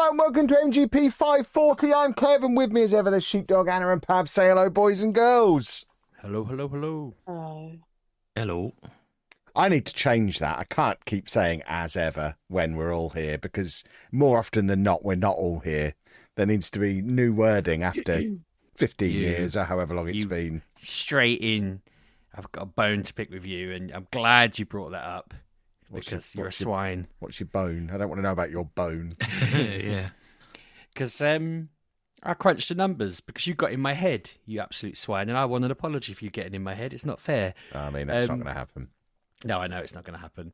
and welcome to MGP540. I'm Kevin. With me as ever, there's Sheepdog, Anna and Pab. Say hello, boys and girls. Hello. Hello. I need to change that. I can't keep saying as ever when we're all here, because more often than not, we're not all here. There needs to be new wording after 15 years or however long it's been. Straight in. I've got a bone to pick with you, and I'm glad you brought that up. Because you're a swine. What's your bone? I don't want to know about your bone. Yeah. Because I crunched the numbers because you got in my head, you absolute swine, and I want an apology for you getting in my head. It's not fair. I mean, that's not going to happen. No, I know it's not going to happen.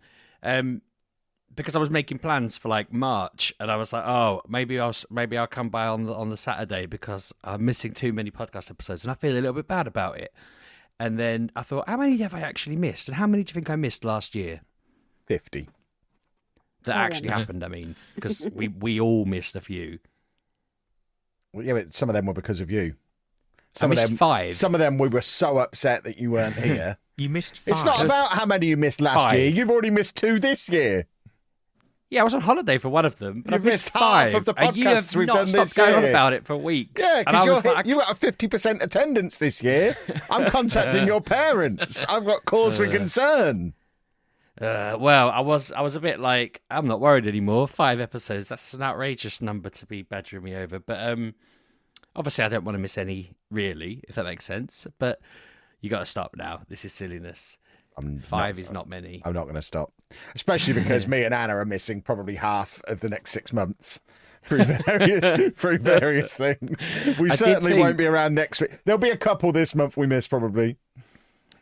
Because I was making plans for like March, and I was like, oh, maybe I'll come by on the Saturday because I'm missing too many podcast episodes, and I feel a little bit bad about it. And then I thought, how many have I actually missed? And how many do you think I missed last year? 50. That actually happened, I mean, because we all missed a few. Well, yeah, but some of them were because of you. I missed 5. Some of them we were so upset that you weren't here. You missed 5. It's not about how many you missed last year. You've already missed 2 this year. Yeah, I was on holiday for one of them. But You've I've missed half 5. of the podcasts we've done this year. You have not stopped going on about it for weeks. Yeah, because you got a 50% attendance this year. I'm contacting your parents. I've got cause for concern. Well, I was a bit like, I'm not worried anymore. 5 episodes, that's an outrageous number to be badgering me over. But obviously I don't want to miss any, really, if that makes sense. But you got to stop now. This is silliness. 5 is not many. I'm not going to stop. Especially because me and Anna are missing probably half of the next 6 months through various things. We certainly won't be around next week. There'll be a couple this month we miss probably.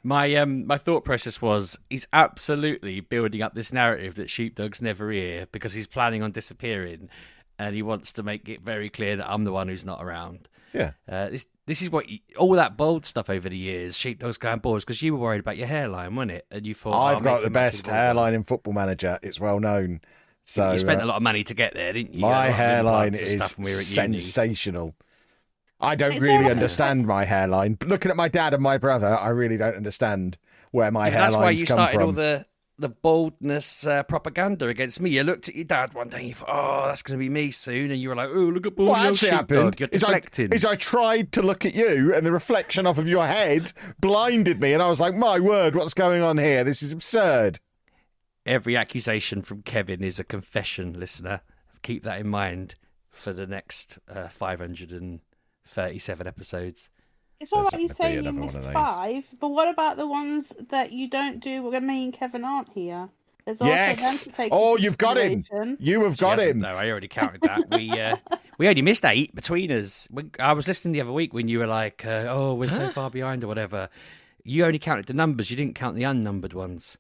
My thought process was he's absolutely building up this narrative that Sheepdog's never here because he's planning on disappearing, and he wants to make it very clear that I'm the one who's not around. Yeah. This is what all that bold stuff over the years. Sheepdog's going bored because you were worried about your hairline, wasn't it? And you thought I've got the best hairline in Football Manager. It's well known. So you spent a lot of money to get there, didn't you? My hairline is sensational. I don't really understand my hairline. But looking at my dad and my brother, I really don't understand where my hairlines come from. That's why you started all the boldness propaganda against me. You looked at your dad one day and you thought, oh, that's going to be me soon. And you were like, oh, look at bald What actually happened You're deflecting. is I tried to look at you and the reflection off of your head blinded me. And I was like, my word, what's going on here? This is absurd. Every accusation from Kevin is a confession, listener. Keep that in mind for the next 537 episodes. It's all right you say you missed 5, but what about the ones that you don't do when me and Kevin aren't here? There's also them to take you've got him. You have got him. No, I already counted that. We only missed 8 between us. I was listening the other week when you were like, oh, we're so far behind or whatever. You only counted the numbers. You didn't count the unnumbered ones.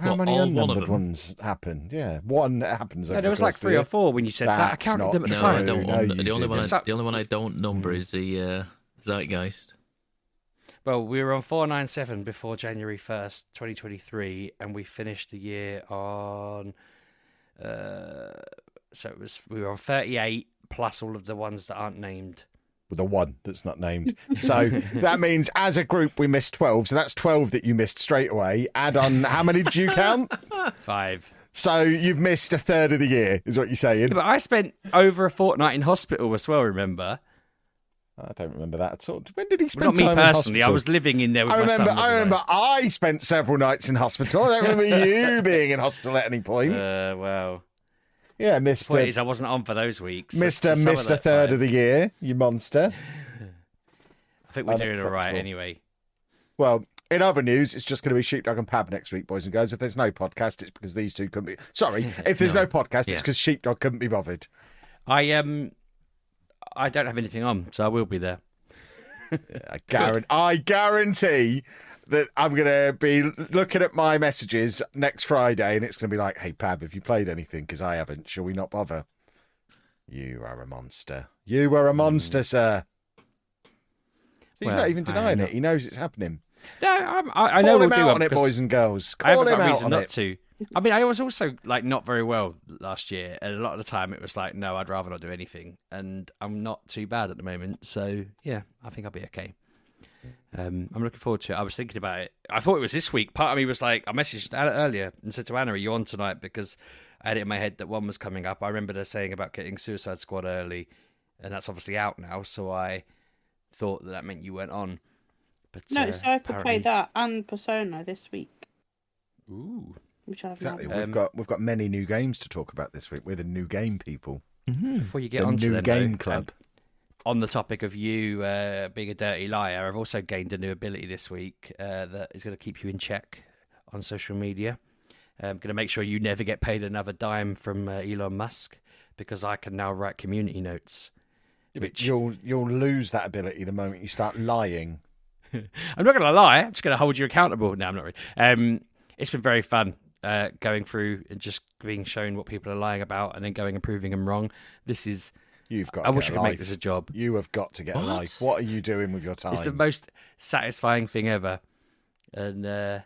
How many unnumbered ones happened? Yeah, one happens. No, there was like 3 or 4 when you said that. I counted them at the time. The only one I don't number is the Zeitgeist. Well, we were on 497 before January 1st, 2023, and we finished the year on. We were on 38 plus all of the ones that aren't named. With a 1 that's not named. So that means as a group we missed 12. So that's 12 that you missed straight away. Add on, how many did you count? 5. So you've missed a third of the year, is what you're saying. Yeah, but I spent over a fortnight in hospital as well, remember? I don't remember that at all. When did he spend time in hospital? Not me personally. I was living in there with my son. I remember I spent several nights in hospital. I don't remember you being in hospital at any point. Well... Yeah, The point is, I wasn't on for those weeks. Missed a third of the year, you monster. I think we're doing all right anyway. Well, in other news, it's just going to be Sheepdog and Pab next week, boys and girls. If there's no podcast, it's because these two couldn't be... Sorry, if there's no podcast, it's because Sheepdog couldn't be bothered. I don't have anything on, so I will be there. I guarantee that I'm going to be looking at my messages next Friday and it's going to be like, hey, Pab, have you played anything? Because I haven't. Shall we not bother? You are a monster. You are a monster, sir. So he's not even denying it. He knows it's happening. No, I know we'll do it. Call him out on it, boys and girls. Call him out on it. To. I mean, I was also like not very well last year. And a lot of the time it was like, no, I'd rather not do anything. And I'm not too bad at the moment. So, yeah, I think I'll be okay. I'm looking forward to it. I was thinking about it. I thought it was this week. Part of me was like, I messaged Anna earlier and said to Anna, are you on tonight? Because I had it in my head that 1 was coming up. I remember her saying about getting Suicide Squad early, and that's obviously out now, so I thought that meant you weren't on. But no, so I could play that and Persona this week. Ooh. Which I have Exactly. not. We've got many new games to talk about this week. We're the new game people. Before you get the on to new them, game though, club. On the topic of you being a dirty liar, I've also gained a new ability this week that is going to keep you in check on social media. I'm going to make sure you never get paid another dime from Elon Musk, because I can now write community notes. Which you'll lose that ability the moment you start lying. I'm not going to lie. I'm just going to hold you accountable. No, I'm not really. It's been very fun going through and just being shown what people are lying about and then going and proving them wrong. You've got. I wish I could make this a job. You have got to get a life. What are you doing with your time? It's the most satisfying thing ever, and I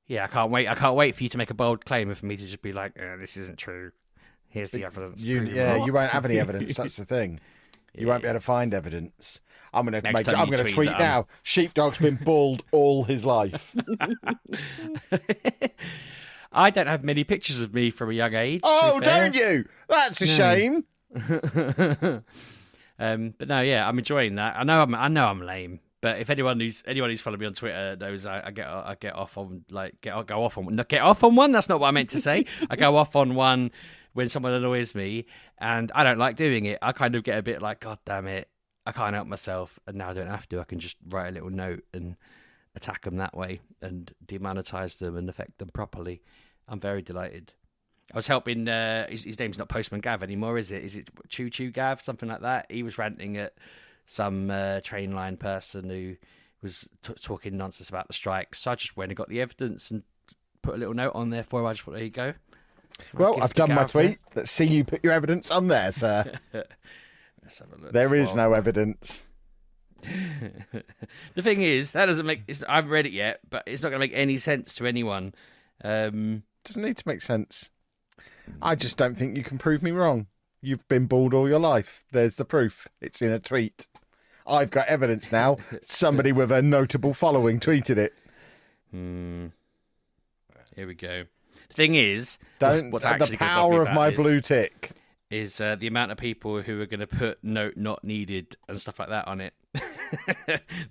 can't wait. I can't wait for you to make a bold claim and for me to just be like, "This isn't true. Here's the evidence." You won't have any evidence. That's the thing. You won't be able to find evidence. I'm going to tweet now. Sheepdog's been bald all his life. I don't have many pictures of me from a young age. Oh, don't you? That's a shame. But no, yeah, I'm enjoying that. I know I'm lame, but if anyone who's followed me on Twitter knows, I get off on one. That's not what I meant to say. I go off on one when someone annoys me, and I don't like doing it. I kind of get a bit like, God damn it, I can't help myself, and now I don't have to. I can just write a little note and attack them that way and demonetize them and affect them properly. I'm very delighted. I was helping, his name's not Postman Gav anymore, is it? Is it Choo Choo Gav, something like that? He was ranting at some train line person who was talking nonsense about the strike. So I just went and got the evidence and put a little note on there for him. I just thought, there you go. Well, I've done my tweet. Let's see you put your evidence on there, sir. Let's have a look. There is no evidence. The thing is, that doesn't make... I haven't read it yet, but it's not going to make any sense to anyone. Doesn't need to make sense. I just don't think you can prove me wrong. You've been bald all your life. There's the proof. It's in a tweet. I've got evidence now. Somebody with a notable following tweeted it. Here we go. The thing is, what's the power of my blue tick is the amount of people who are going to put note not needed and stuff like that on it.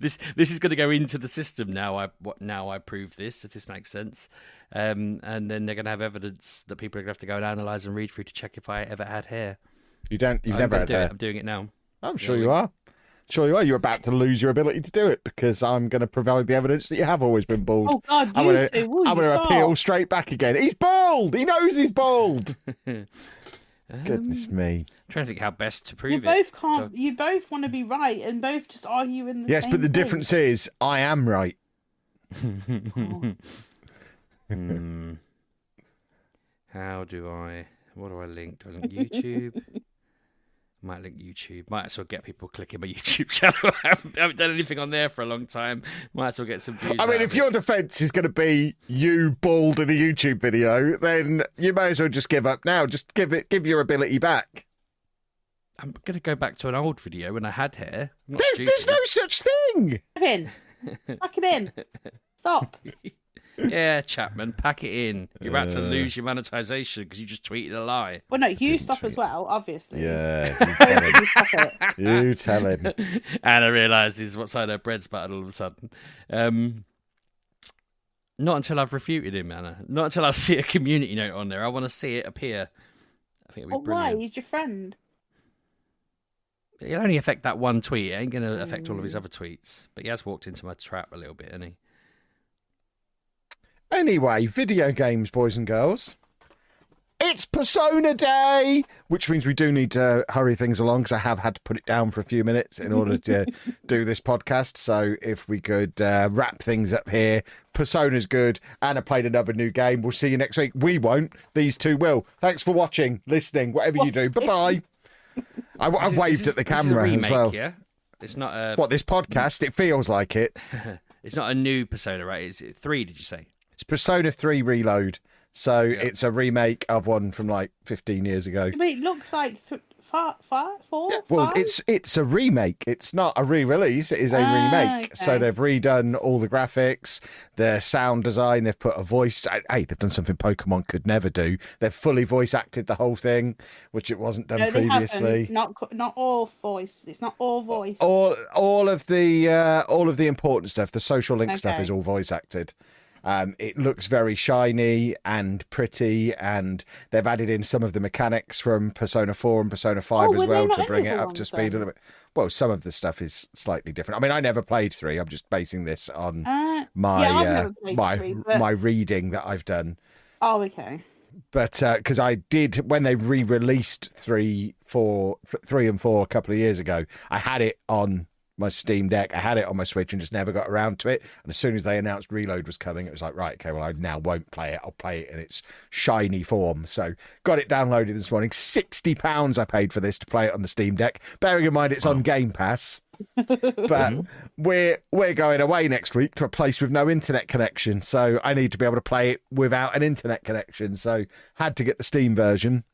This is going to go into the system now. I prove this, if this makes sense, and then they're going to have evidence that people are going to have to go and analyze and read through to check if I ever had hair. You've never had hair. I'm doing it now. I'm sure you are. Sure you are. You're about to lose your ability to do it because I'm going to provide the evidence that you have always been bald. Oh God, I'm going to appeal straight back again. He's bald. He knows he's bald. Goodness me. I'm trying to think how best to prove it. You both want to be right and both just argue in the same Yes, but the thing. difference is I am right. What do I link? Do I link YouTube? Might link YouTube. Might as well get people clicking my YouTube channel. I haven't done anything on there for a long time. Might as well get some views. I mean, if your defence is going to be you bald in a YouTube video, then you may as well just give up now. Just give your ability back. I'm going to go back to an old video when I had hair. There's no such thing. Pack it in. Stop. Yeah, Chapman, pack it in. You're about to lose your monetization because you just tweeted a lie. Well, no, you stop as well, obviously. Yeah, you tell him. Anna realises what side her bread's buttered all of a sudden. Not until I've refuted him, Anna. Not until I see a community note on there. I want to see it appear. I think it'll be brilliant. Why? He's your friend. It'll only affect that one tweet. It ain't going to affect all of his other tweets. But he has walked into my trap a little bit, hasn't he? Anyway, video games, boys and girls. It's Persona Day, which means we do need to hurry things along because I have had to put it down for a few minutes in order to do this podcast. So if we could wrap things up here. Persona's good. Anna played another new game. We'll see you next week. We won't. These two will. Thanks for watching, listening, whatever you do. Bye-bye. I waved at the camera remake, as well. Yeah? It's not a... What, this podcast? It feels like it. It's not a new Persona, right? Is it 3, did you say? It's Persona 3 Reload. So it's a remake of one from like 15 years ago. But it looks like four, Yeah, well, five? it's a remake. It's not a re-release. It is a remake. Okay. So they've redone all the graphics, the sound design. They've put a voice. Hey, they've done something Pokemon could never do. They've fully voice acted the whole thing, which it wasn't done previously. Not all voice. It's not all voice. All of the important stuff, the social link stuff, is all voice acted. It looks very shiny and pretty, and they've added in some of the mechanics from Persona 4 and Persona 5 as well to bring it up to speed a little bit. Well, some of the stuff is slightly different. I mean, I never played 3. I'm just basing this on my reading that I've done. Oh, okay. But because I did, when they re-released 3 and 4 a couple of years ago, I had it on my Steam Deck, I had it on my Switch and just never got around to it. And as soon as they announced Reload was coming, it was like, right, okay, well, I now won't play it. I'll play it in its shiny form. So got it downloaded this morning. £60 I paid for this to play it on the Steam Deck. Bearing in mind it's on Game Pass. But we're going away next week to a place with no internet connection. So I need to be able to play it without an internet connection. So had to get the Steam version.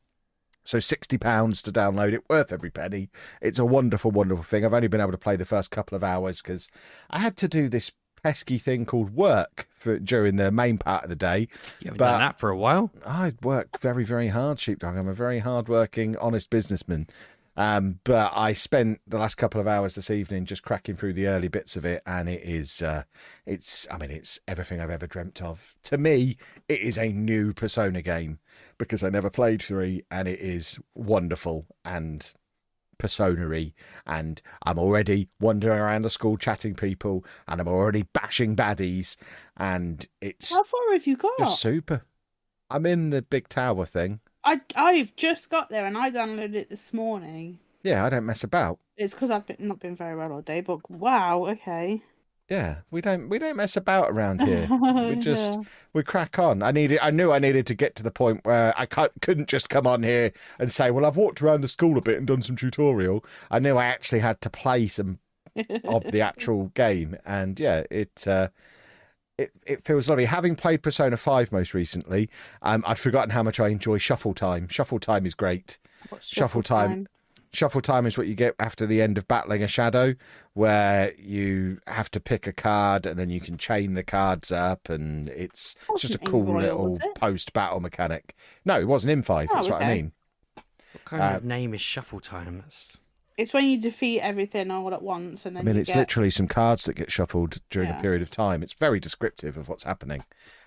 So £60 to download it, worth every penny. It's a wonderful, wonderful thing. I've only been able to play the first couple of hours because I had to do this pesky thing called work during the main part of the day. You haven't done that for a while? I work very, very hard, Sheepdog. I'm a very hard-working, honest businessman. But I spent the last couple of hours this evening just cracking through the early bits of it, and it's everything I've ever dreamt of. To me, it is a new Persona game because I never played 3, and it is wonderful and Persona-y, and I'm already wandering around the school chatting people, and I'm already bashing baddies, and it's How far have you got? just super. I'm in the big tower thing. I've just got there and I downloaded it this morning. Yeah, I don't mess about. It's because I've not been very well all day, but wow, okay. Yeah, we don't mess about around here. We crack on. I knew I needed to get to the point where I couldn't just come on here and say, well, I've walked around the school a bit and done some tutorial. I knew I actually had to play some of the actual game, and yeah, it feels lovely. Having played Persona 5 most recently, I'd forgotten how much I enjoy Shuffle Time. Shuffle Time is great. What's Shuffle Time is what you get after the end of battling a shadow, where you have to pick a card and then you can chain the cards up, and it's just a cool little post-battle mechanic. No, it wasn't in 5. That's what I mean. What kind of name is Shuffle Time? It's when you defeat everything all at once, and then it's literally some cards that get shuffled during a period of time. It's very descriptive of what's happening.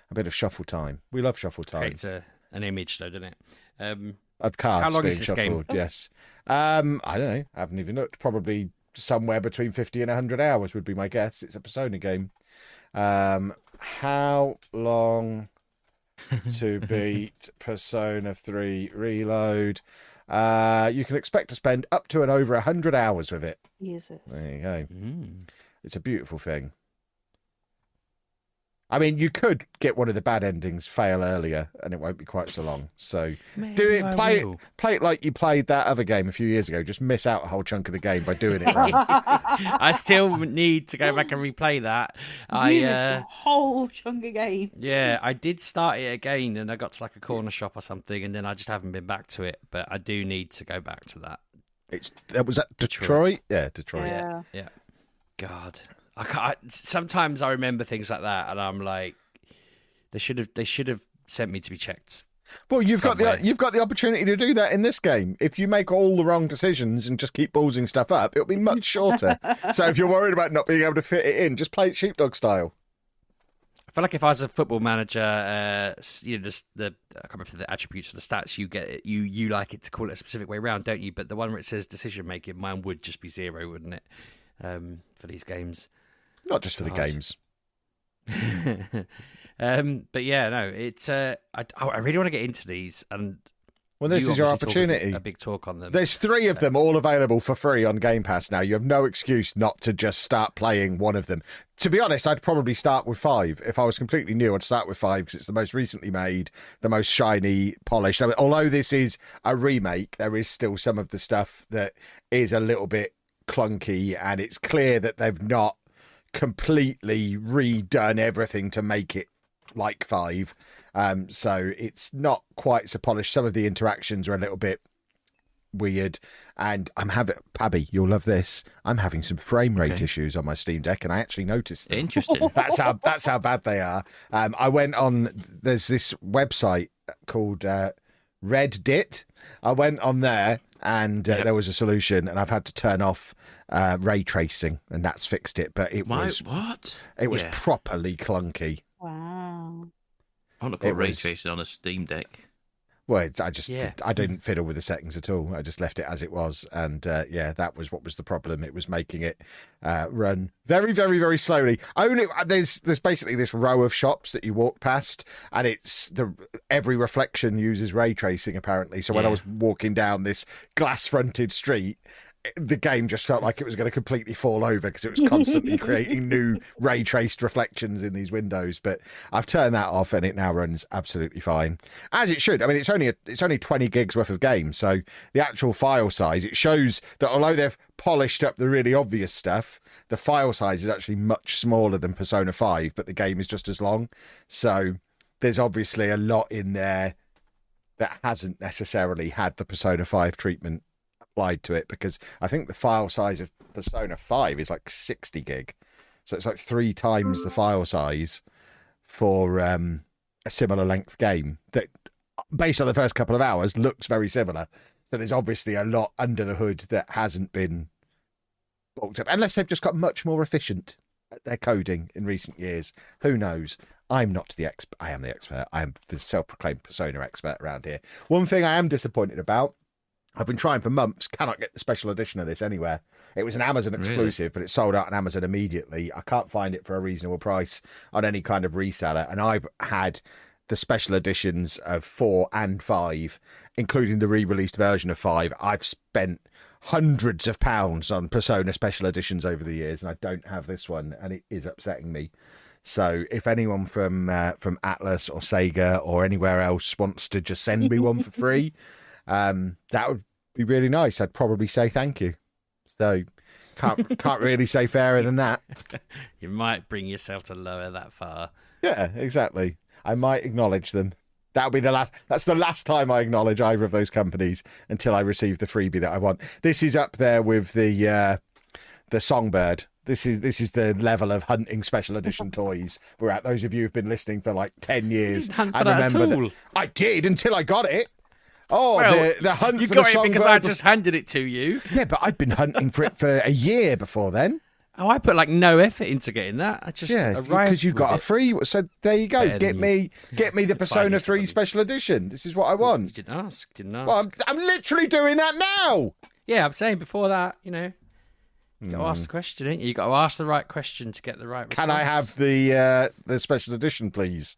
A bit of Shuffle Time. We love Shuffle Time. It's an image, though, doesn't it? Of cards How long being is this shuffled, game? yes. I don't know. I haven't even looked. Probably somewhere between 50 and 100 hours would be my guess. It's a Persona game. How long to beat Persona 3 Reload? You can expect to spend up to and over 100 hours with it. Jesus. There you go. It's a beautiful thing. I mean, you could get one of the bad endings fail earlier, and it won't be quite so long. So play it like you played that other game a few years ago. Just miss out a whole chunk of the game by doing it wrong. I still need to go back and replay that. The whole chunk of game. Yeah, I did start it again, and I got to like a corner shop or something, and then I just haven't been back to it. But I do need to go back to that. Was that Detroit? Yeah, Detroit. Yeah. God. Sometimes I remember things like that, and I'm like, they should have sent me to be checked. Well, you've got the opportunity to do that in this game. If you make all the wrong decisions and just keep ballsing stuff up, it'll be much shorter. So if you're worried about not being able to fit it in, just play it Sheepdog style. I feel like if I was a football manager, I can't remember the attributes or the stats you get. You like it to call it a specific way around, don't you? But the one where it says decision making, mine would just be 0, wouldn't it? For these games. Not just for the games. But yeah, no, it's. I really want to get into these, and this is your opportunity. A big talk on them. There's 3 of them all available for free on Game Pass now. You have no excuse not to just start playing one of them. To be honest, I'd probably start with 5. If I was completely new, I'd start with 5 because it's the most recently made, the most shiny, polished. I mean, although this is a remake, there is still some of the stuff that is a little bit clunky, and it's clear that they've not completely redone everything to make it like 5. So it's not quite so polished. Some of the interactions are a little bit weird, and I'm having, Pabby, you'll love this, I'm having some frame rate issues on my Steam Deck, and I actually noticed them. Interesting. That's how bad they are. I went on, there's this website called Reddit. I went on there, and there was a solution, and I've had to turn off ray tracing, and that's fixed it. But it was properly clunky. Wow. I want to put ray tracing on a Steam Deck. Well, I didn't fiddle with the settings at all. I just left it as it was, and that was what was the problem. It was making it run very, very, very slowly. There's basically this row of shops that you walk past, and every reflection uses ray tracing apparently. So when I was walking down this glass-fronted street, the game just felt like it was going to completely fall over because it was constantly creating new ray traced reflections in these windows. But I've turned that off, and it now runs absolutely fine, as it should. I mean, it's only 20 gigs worth of game, so the actual file size, it shows that although they've polished up the really obvious stuff, the file size is actually much smaller than Persona 5, but the game is just as long. So there's obviously a lot in there that hasn't necessarily had the Persona 5 treatment applied to it, because I think the file size of Persona 5 is like 60 gig, so it's like 3 times the file size for a similar length game that, based on the first couple of hours, looks very similar. So there's obviously a lot under the hood that hasn't been bulked up, unless they've just got much more efficient at their coding in recent years. Who knows? I'm not the expert. I am the expert. I am the self-proclaimed Persona expert around here. One thing I am disappointed about, I've been trying for months, cannot get the special edition of this anywhere. It was an Amazon exclusive, but it sold out on Amazon immediately. I can't find it for a reasonable price on any kind of reseller. And I've had the special editions of 4 and 5, including the re-released version of 5. I've spent hundreds of pounds on Persona special editions over the years, and I don't have this one, and it is upsetting me. So if anyone from Atlas or Sega or anywhere else wants to just send me one for free, that would be really nice. I'd probably say thank you. So can't really say fairer than that. You might bring yourself to lower that far. Yeah, exactly. I might acknowledge them. That'll be the last. That's the last time I acknowledge either of those companies until I receive the freebie that I want. This is up there with the Songbird. This is the level of hunting special edition toys we're at. Those of you who've been listening for like 10 years, you didn't hunt for that at all. I did until I got it. Oh, well, the hunt you for got the it Songbird because I just handed it to you. Yeah, but I'd been hunting for it for a year before then. Oh, I put like no effort into getting that. I just because you got a free. So there you go. Get me the Persona 3 money. Special Edition. This is what I want. You didn't ask. Well, I'm literally doing that now. Yeah, I'm saying before that, you got to ask the question, ain't you? You got to ask the right question to get the right response. Can I have the Special Edition, please?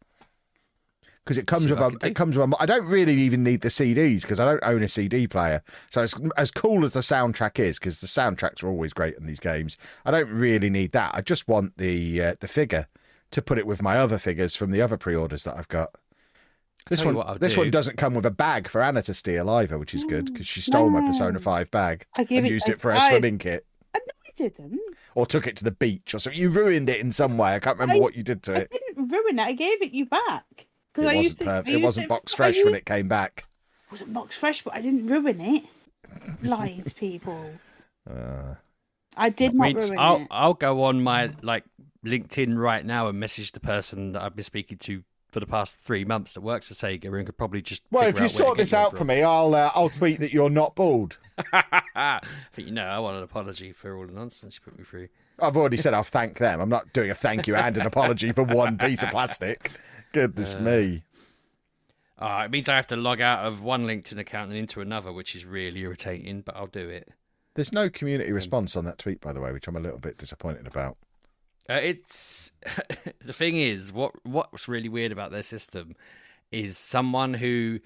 Because it comes with I don't really even need the CDs because I don't own a CD player. So as cool as the soundtrack is, because the soundtracks are always great in these games, I don't really need that. I just want the figure to put it with my other figures from the other pre-orders that I've got. This one doesn't come with a bag for Anna to steal either, which is good because she stole my Persona 5 bag and used it for her swimming kit. No, I didn't. Or took it to the beach or something. You ruined it in some way. I can't remember what you did to it. I didn't ruin it. I gave it you back. It wasn't box fresh when it came back. It wasn't box fresh, but I didn't ruin it. Lying to people. I did not ruin it. I'll go on my LinkedIn right now and message the person that I've been speaking to for the past 3 months that works for Sega and could probably just. Well, if you sort this out for me, I'll tweet that you're not bald. I want an apology for all the nonsense you put me through. I've already said I'll thank them. I'm not doing a thank you and an apology for one piece of plastic. Goodness me. It means I have to log out of one LinkedIn account and into another, which is really irritating, but I'll do it. There's no community response on that tweet, by the way, which I'm a little bit disappointed about. It's the thing is, what's really weird about their system is someone who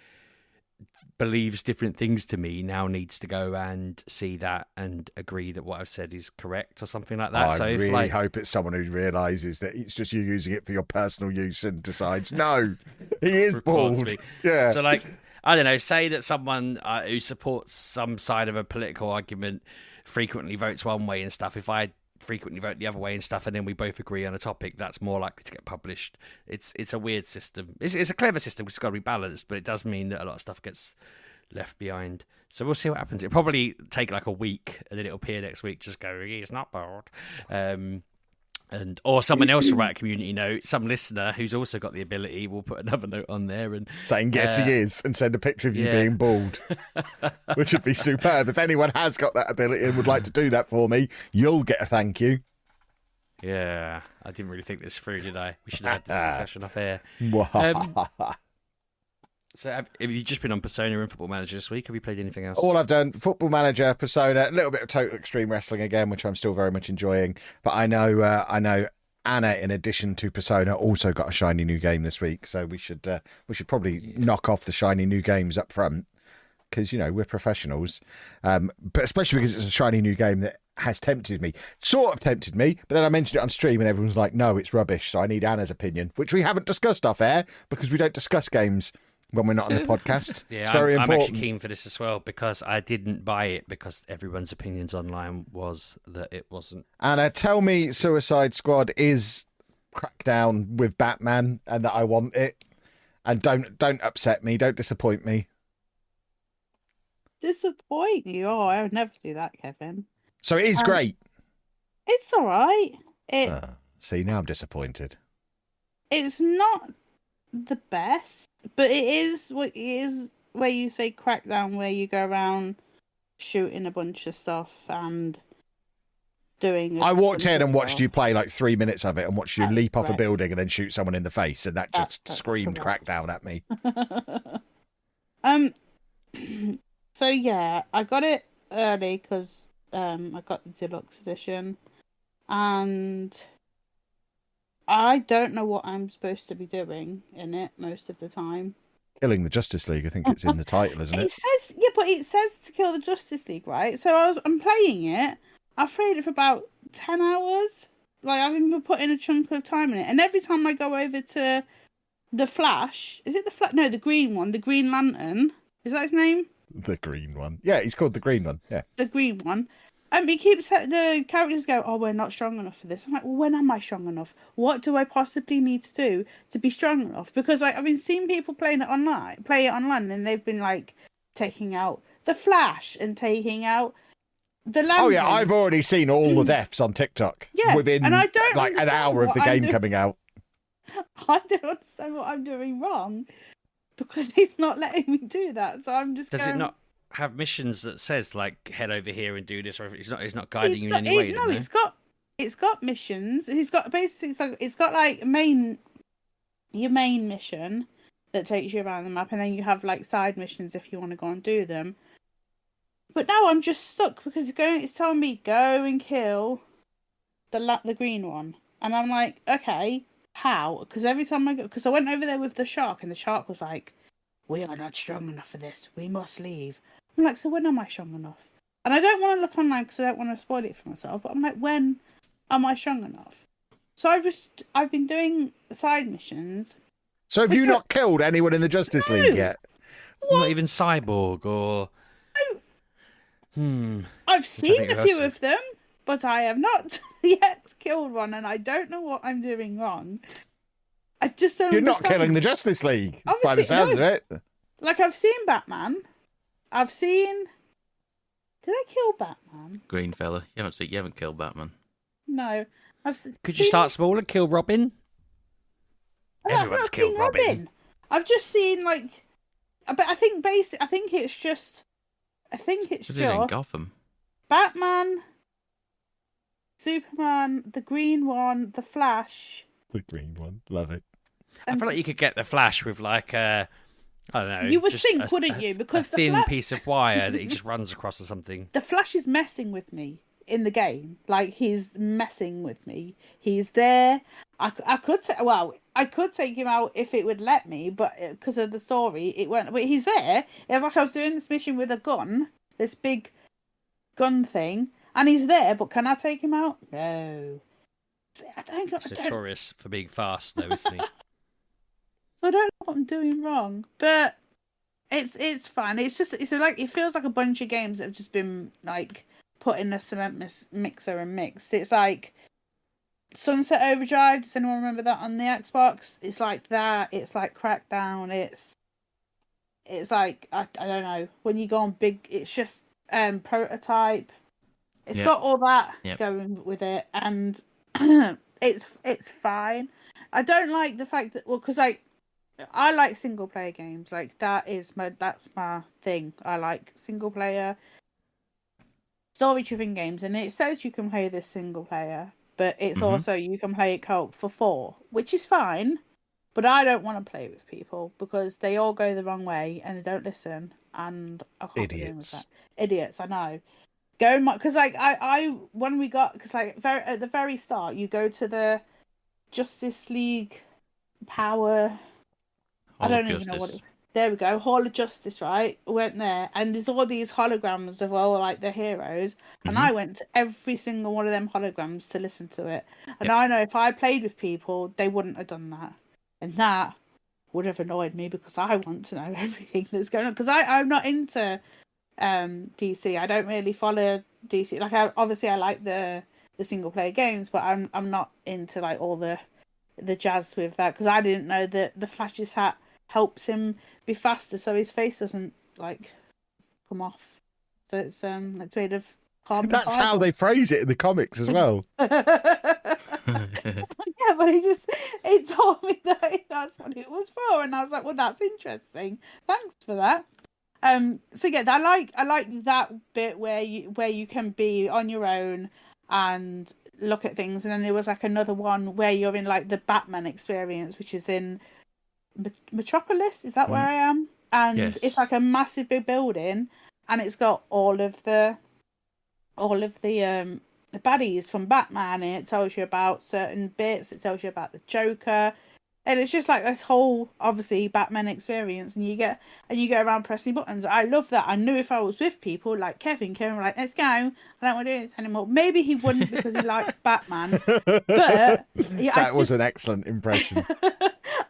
believes different things to me now needs to go and see that and agree that what I've said is correct or something like that. I really hope it's someone who realises that it's just you using it for your personal use and decides, no, he is bald. Yeah. So I don't know, say that someone who supports some side of a political argument frequently votes one way and stuff. If I frequently vote the other way and stuff, and then we both agree on a topic, that's more likely to get published. It's a weird system. It's a clever system because it's got to be balanced, but it does mean that a lot of stuff gets left behind. So we'll see what happens. It'll probably take like a week, and then it'll appear next week. Just go, he's not bored. Or someone else will write a community note. Some listener who's also got the ability will put another note on there and saying yes, he is, and send a picture of you being bald, which would be superb. If anyone has got that ability and would like to do that for me, you'll get a thank you. Yeah, I didn't really think this through, did I? We should have had this discussion off air. So have you just been on Persona and Football Manager this week? Have you played anything else? All I've done, Football Manager, Persona, a little bit of Total Extreme Wrestling again, which I'm still very much enjoying. But I know Anna, in addition to Persona, also got a shiny new game this week. So we should probably knock off the shiny new games up front because, you know, we're professionals. But especially because it's a shiny new game that has tempted me. Sort of tempted me, but then I mentioned it on stream and everyone's like, no, it's rubbish. So I need Anna's opinion, which we haven't discussed off air because we don't discuss games when we're not on the podcast. Yeah, it's very important. I'm actually keen for this as well because I didn't buy it because everyone's opinions online was that it wasn't. Anna, tell me Suicide Squad is Crackdown with Batman and that I want it. And don't upset me. Don't disappoint me. Disappoint you? Oh, I would never do that, Kevin. So it is great. It's all right. See, now I'm disappointed. It's not the best, but it is where you say Crackdown, where you go around shooting a bunch of stuff and doing. I walked in and watched you play like 3 minutes of it and watched you leap off a building and then shoot someone in the face, and that just screamed Crackdown at me. So yeah, I got it early because I got the deluxe edition, and I don't know what I'm supposed to be doing in it most of the time. Killing the Justice League, I think it's in the title, isn't it? It says, yeah, but it says to kill the Justice League, right? So I'm playing it. I've played it for about 10 hours. Like, I've been putting a chunk of time in it. And every time I go over to the Flash, is it the Flash? No, the green one, the Green Lantern. Is that his name? The green one. Yeah, he's called the green one. Yeah. The green one. It keeps the characters go, oh, we're not strong enough for this. I'm like, well, when am I strong enough? What do I possibly need to do to be strong enough? Because I've been seeing people play it online, and they've been like taking out the Flash and taking out the Lantern. Oh yeah, I've already seen all the deaths on TikTok. Yeah, within and I don't like an hour of the game coming out. I don't understand what I'm doing wrong because it's not letting me do that. So I'm just. Does it not have missions that says like head over here and do this, or if it's not guiding you in any way? No, it's got missions. It's got basically it's got like your main mission that takes you around the map, and then you have like side missions if you want to go and do them. But now I'm just stuck because it's telling me go and kill the green one, and I'm like, okay, how? Because every time because I went over there with the shark, and the shark was like, we are not strong enough for this. We must leave. I'm like, so when am I strong enough? And I don't want to look online because I don't want to spoil it for myself. But I'm like, when am I strong enough? So I've been doing side missions. So have you not killed anyone in the Justice League yet? What? Not even Cyborg or. I've seen a few of them, but I have not yet killed one, and I don't know what I'm doing wrong. I just don't. You're not killing the Justice League, by the sounds of it. Like, I've seen Batman. I've seen. Did I kill Batman? Green fella, you haven't killed Batman. No, Could you start small and kill Robin? Everyone's killed Robin. I've just seen like, but I think it's just. in Gotham. Batman, Superman, the green one, the Flash. The green one, love it. I feel like you could get the Flash with like I don't know. You would think, wouldn't you? Because a thin piece of wire that he just runs across or something. The Flash is messing with me in the game. Like, he's messing with me. He's there. I could take him out if it would let me, but because of the story, it won't. But he's there. If I was doing this mission with a gun, this big gun thing, and he's there, but can I take him out? No. It's notorious for being fast, though, isn't he? I don't know what I'm doing wrong, but it's fun. It's like it feels like a bunch of games that have just been like put in a cement mixer and mixed. It's like Sunset Overdrive. Does anyone remember that on the Xbox? It's like that. It's like Crackdown. It's like I don't know. When you go on big, it's just Prototype. It's got all that going with it, and it's fine. I don't like the fact that because I like single player games. Like that's my thing. I like single player story driven games, and it says you can play this single player, but it's also you can play it co-op for 4, which is fine. But I don't want to play with people because they all go the wrong way and they don't listen, and I can't be dealing with that. Idiots, I know. Because I when we got at the very start, you go to the Justice League Power. I don't even know what it. There we go, Hall of Justice, right? We went there, and there's all these holograms of all like the heroes, and I went to every single one of them holograms to listen to it. And I know if I played with people, they wouldn't have done that, and that would have annoyed me because I want to know everything that's going on. Because I'm not into DC. I don't really follow DC. Like obviously I like the single player games, but I'm not into like all the jazz with that because I didn't know that the Flash's hat helps him be faster so his face doesn't like come off. So it's made of carbon That's fiber. how they phrase it in the comics as well. Yeah, but it told me that that's what it was for, and I was like, well, that's interesting. Thanks for that. So yeah, I like that bit where you can be on your own and look at things, and then there was like another one where you're in like the Batman experience, which is in Metropolis. Is that where I am? And it's like a massive big building, and it's got all of the baddies from Batman, and it tells you about certain bits. It tells you about the Joker. And it's just like this whole, obviously, Batman experience, and you go around pressing buttons. I love that. I knew if I was with people like Kevin would be like, let's go. I don't want to do this anymore. Maybe he wouldn't because he liked Batman. But yeah, that was an excellent impression.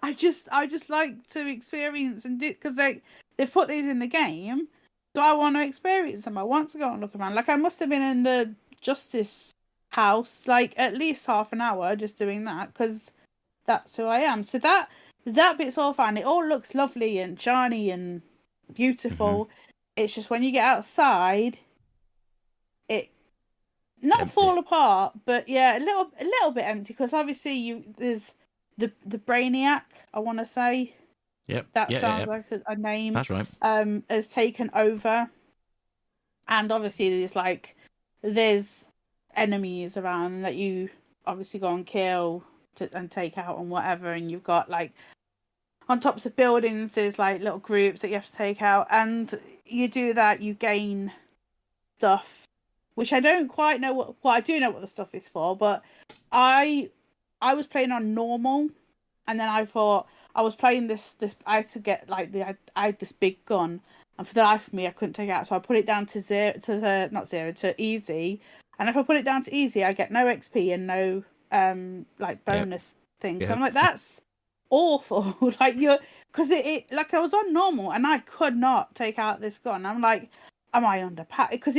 I just like to experience and do because they've put these in the game, so I want to experience them. I want to go and look around. Like I must have been in the Justice House like at least half an hour just doing that because that's who I am. So that bit's all fine. It all looks lovely and shiny and beautiful. It's just when you get outside, it not empty. Fall apart, but yeah, a little bit empty because obviously there's the Brainiac. I want to say, that sounds like a name. That's right. Has taken over, and obviously there's enemies around that you obviously go and kill and take out and whatever, and you've got like on tops of buildings there's like little groups that you have to take out, and you do that, you gain stuff, which I don't quite know I do know what the stuff is for, but I was playing on normal, and then I thought I was playing this I had to get like I had this big gun, and for the life of me I couldn't take it out, so I put it down to easy, and if I put it down to easy I get no XP and no like bonus things. So I'm like, that's awful. Like because it like I was on normal and I could not take out this gun. I'm like, am I under pat? Because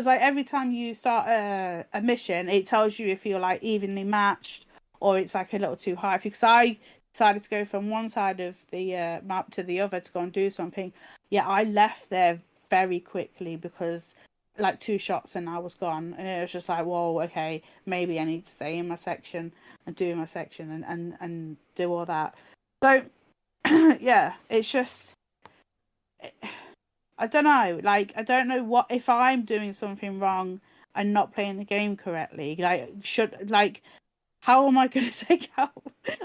like every time you start a mission, it tells you if you're like evenly matched or it's like a little too high. Because I decided to go from one side of the map to the other to go and do something. Yeah, I left there very quickly because like 2 shots and I was gone, and it was just like, whoa, okay, maybe I need to stay in my section and do my section and do all that. So yeah, it's just I don't know, like I don't know what if I'm doing something wrong and not playing the game correctly. Like how am I going to take out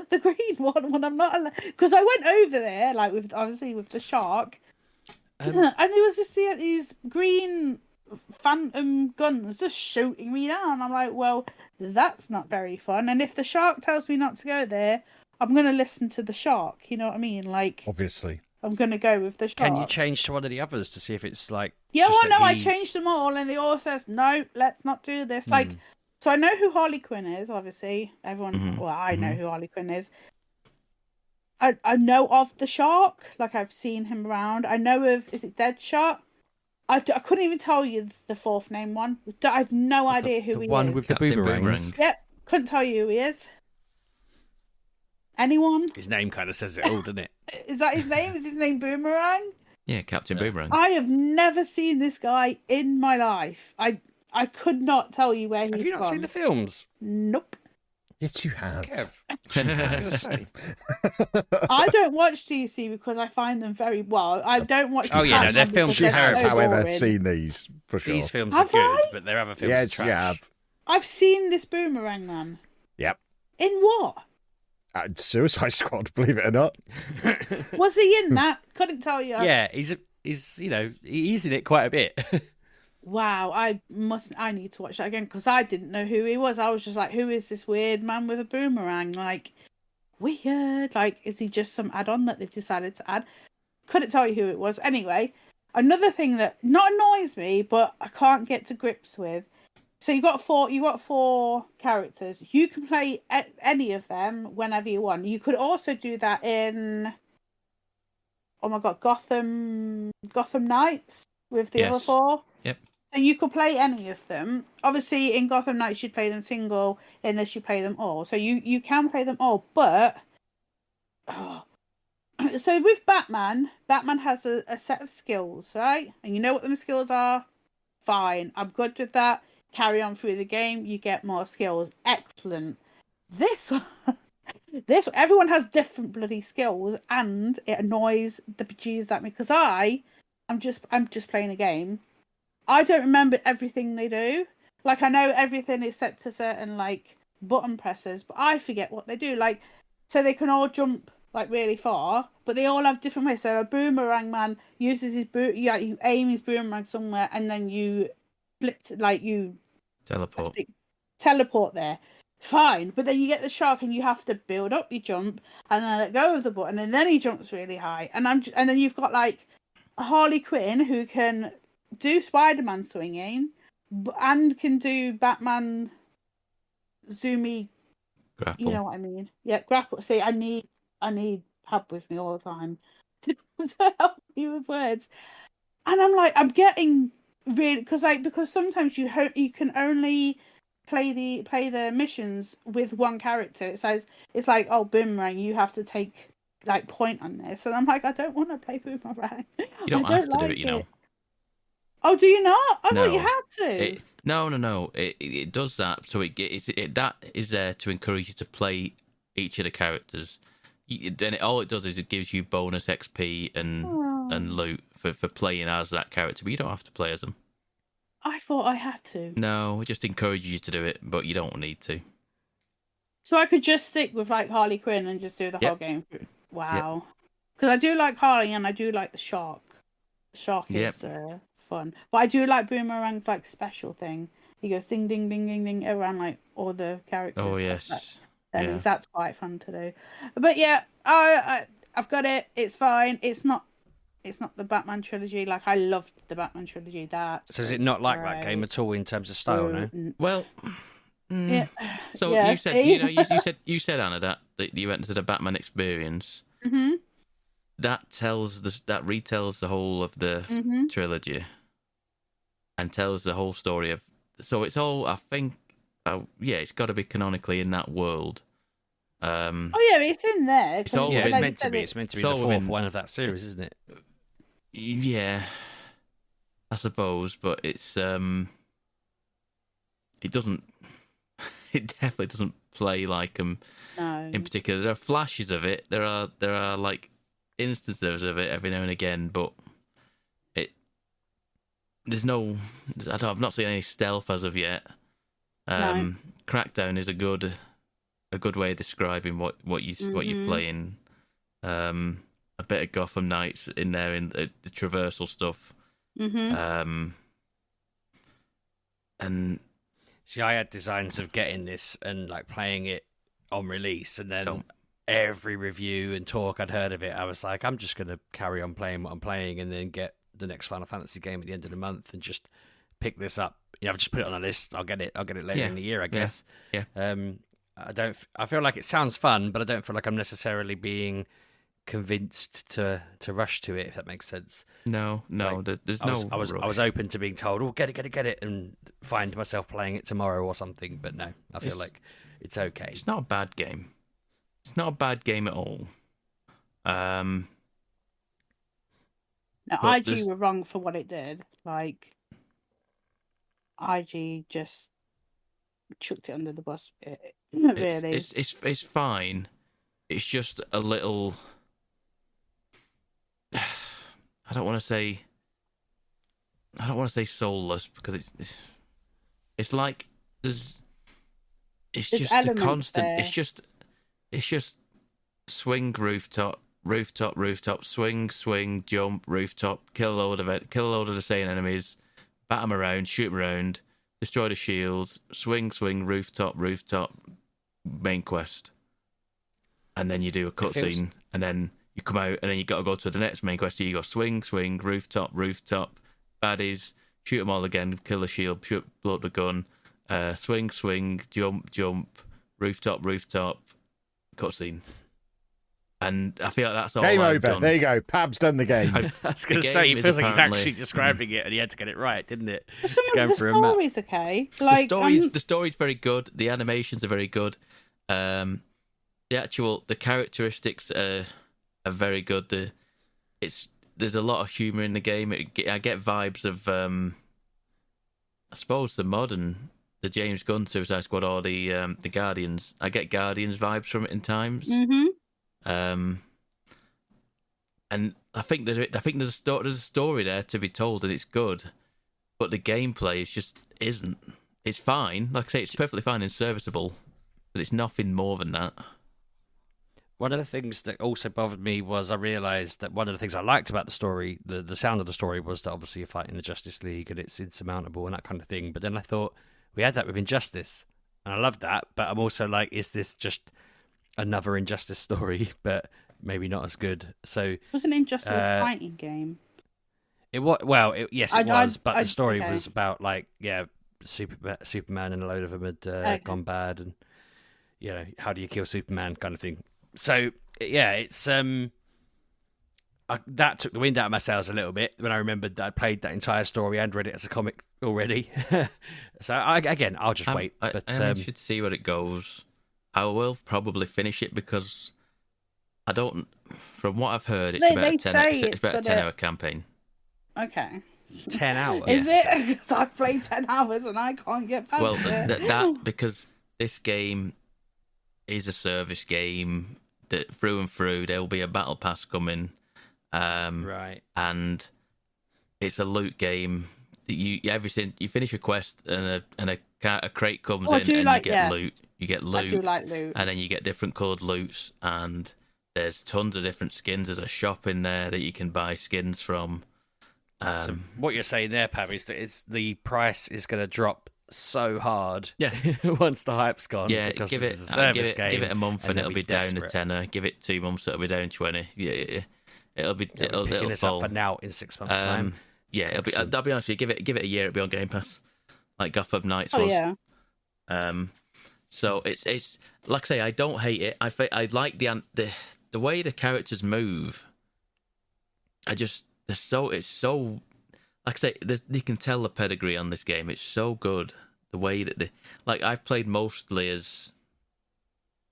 the green one when I'm not allowed? Because I went over there like with the shark, and there was these green phantom guns just shooting me down. I'm like, well, that's not very fun. And if the shark tells me not to go there, I'm going to listen to the shark. You know what I mean? Like, obviously, I'm going to go with the shark. Can you change to one of the others to see if it's like? Yeah, well, no, I changed them all, and they all says no. Let's not do this. Like, so I know who Harley Quinn is. Obviously, everyone. Well, I know who Harley Quinn is. I know of the shark. Like, I've seen him around. I know of. Is it Deadshot? I couldn't even tell you the fourth name one. I have no idea who the he one is. with the Captain boomerangs. Boomerang. Yep, couldn't tell you who he is. Anyone? His name kind of says it all, doesn't it? Is that his name? Is his name Boomerang? Yeah, Captain Boomerang. I have never seen this guy in my life. I could not tell you where he's Have you not from. seen the films? Nope. Yes, you have. Kev. I was going to say. I don't watch DC because I find them very well. I don't watch. Oh, yeah, no, their films She are has, terrible. however, boring. seen these for sure. These films Have are good, I? but their other films Yes, are you trash. have. I've seen this Boomerang Man. Yep. In what? Suicide Squad, believe it or not. Was he in that? Couldn't tell you. Yeah, he's he's in it quite a bit. Wow, I need to watch that again because I didn't know who he was. I was just like, who is this weird man with a boomerang? Like, weird. Like, is he just some add-on that they've decided to add? Couldn't tell you who it was. Anyway, another thing that not annoys me, but I can't get to grips with. So you got four characters. You can play any of them whenever you want. You could also do that in, oh my god, Gotham Knights with the other four. Yep. So you could play any of them. Obviously, in Gotham Knights, you'd play them single, unless you play them all. So you can play them all, but so with Batman has a set of skills, right? And you know what them skills are? Fine, I'm good with that. Carry on through the game, you get more skills. Excellent. This everyone has different bloody skills, and it annoys the bejesus at me because I'm just playing a game. I don't remember everything they do. Like, I know everything is set to certain, like, button presses, but I forget what they do. Like, so they can all jump, like, really far, but they all have different ways. So a boomerang man uses his you aim his boomerang somewhere, and then you you teleport there. Fine, but then you get the shark, and you have to build up your jump, and then let go of the button, and then he jumps really high. And then you've got, like, a Harley Quinn who can do Spider-Man swinging and can do Batman zoomy Grapple. You know what I mean? Yeah, grapple. See, I need Pab with me all the time to help me with words. And I'm like, I'm getting really because sometimes you can only play the missions with one character. It says it's like, oh, Boomerang, you have to take like point on this, and I'm like, I don't want to play Boomerang. You don't have to do it, you know. Oh, do you not? I No. thought you had to. No. It does that, so that is there to encourage you to play each of the characters. Then all it does is it gives you bonus XP and loot for playing as that character, but you don't have to play as them. I thought I had to. No, it just encourages you to do it, but you don't need to. So I could just stick with like Harley Quinn and just do the whole game through. Wow. Because I do like Harley and I do like the shark. The shark is fun. But I do like Boomerang's like special thing. He goes ding ding ding ding ding around like all the characters. Oh yes. That's quite fun to do. But yeah, I've got it. It's fine. It's not the Batman trilogy. Like, I loved the Batman trilogy. So is it not like that game at all in terms of style? No. Well, yeah. So Yeah. you said you said Anna that you went to the Batman experience. Mm-hmm. That retells the whole of the trilogy, and tells the whole story of. So it's all, I think. It's got to be canonically in that world. Oh yeah, it's in there. It's all- It's like meant to be. It's meant to be the all fourth within- one of that series, isn't it? Yeah, I suppose, but it's it doesn't. It definitely doesn't play like them. No. In particular, there are flashes of it. There are like instances of it every now and again, but there's no. I've not seen any stealth as of yet. No. Crackdown is a good way of describing what you're playing. A bit of Gotham Knights in there in the traversal stuff. And See, I had designs of getting this and like playing it on release, and then every review and talk I'd heard of it, I was like, I'm just going to carry on playing what I'm playing, and then get the next Final Fantasy game at the end of the month, and just pick this up. I've just put it on a list. I'll get it later in the year, I guess. Yeah. I feel like it sounds fun, but I don't feel like I'm necessarily being convinced to rush to it, if that makes sense. No, Like, there's I no was rush. open to being told, "Oh, get it," and find myself playing it tomorrow or something. But no, I feel It's- like it's okay. It's not a bad game. It's not a bad game at all. No, But IG there's- were wrong for what it did. Like, IG just chucked it under the bus. Really, It's fine. It's just a little. I don't want to say soulless because it's like it's There's just a elements constant. there. It's just swing rooftop, swing jump rooftop, kill a load of the same enemies, bat them around, shoot them around, destroy the shields, swing rooftop, main quest, and then you do a cutscene, and then you come out, and then you got to go to the next main quest. So you go swing, rooftop, baddies, shoot them all again, kill the shield, blow up the gun, swing, jump, rooftop, cutscene. And I feel like that's all Game I've over. done. There you go. Pab's done the game. I was going The to say, game it is feels like he's apparently- actually describing it, and he had to get it right, didn't it? But It's going the for a map. story's okay. Like, The story's very good. The animations are very good. The characteristics are very good. There's a lot of humor in the game. I get vibes of I suppose the James Gunn Suicide Squad or the Guardians. I get Guardians vibes from it in times. Mm-hmm. And I think there's a story there to be told, and it's good, but the gameplay isn't. It's fine. Like I say, it's perfectly fine and serviceable, but it's nothing more than that. One of the things that also bothered me was I realised that one of the things I liked about the story, the sound of the story, was that obviously you're fighting the Justice League and it's insurmountable and that kind of thing. But then I thought, we had that with Injustice, and I love that, but I'm also like, is this just another Injustice story, but maybe not as good? So It wasn't Injustice a fighting game. it was, well, yes, it was, but the story okay. was about, like, Superman and a load of them had gone bad, and how do you kill Superman kind of thing. So yeah, it's that took the wind out of my sails a little bit when I remembered that I played that entire story and read it as a comic already. So I'll just wait. But I should see where it goes. I will probably finish it because I don't. From what I've heard, it's about a 10-hour campaign. Okay. 10 hours. Is it? Because I've played 10 hours and I can't get past Well, it. that because this game is a service game that through and through there will be a battle pass coming, Right. and it's a loot game. You finish a quest and a crate comes in and you get loot. You get loot. I do like loot. And then you get different coloured loots, and there's tons of different skins. There's a shop in there that you can buy skins from. So what you're saying there, Pav, is that the price is going to drop so hard. Yeah. Once the hype's gone. Yeah, because give this is a service game, it a month and they'll it'll be down a desperate. tenner. Give it 2 months, it'll be down 20. Yeah. It'll It'll picking this fall. up for now in 6 months' time. Yeah, it'll be. Excellent. I'll be honest with you. Give it a year. It'll be on Game Pass, like Gotham Knights Oh was. yeah. So it's like I say, I don't hate it. I like the way the characters move. It's so like I say, you can tell the pedigree on this game. It's so good the way that I've played mostly as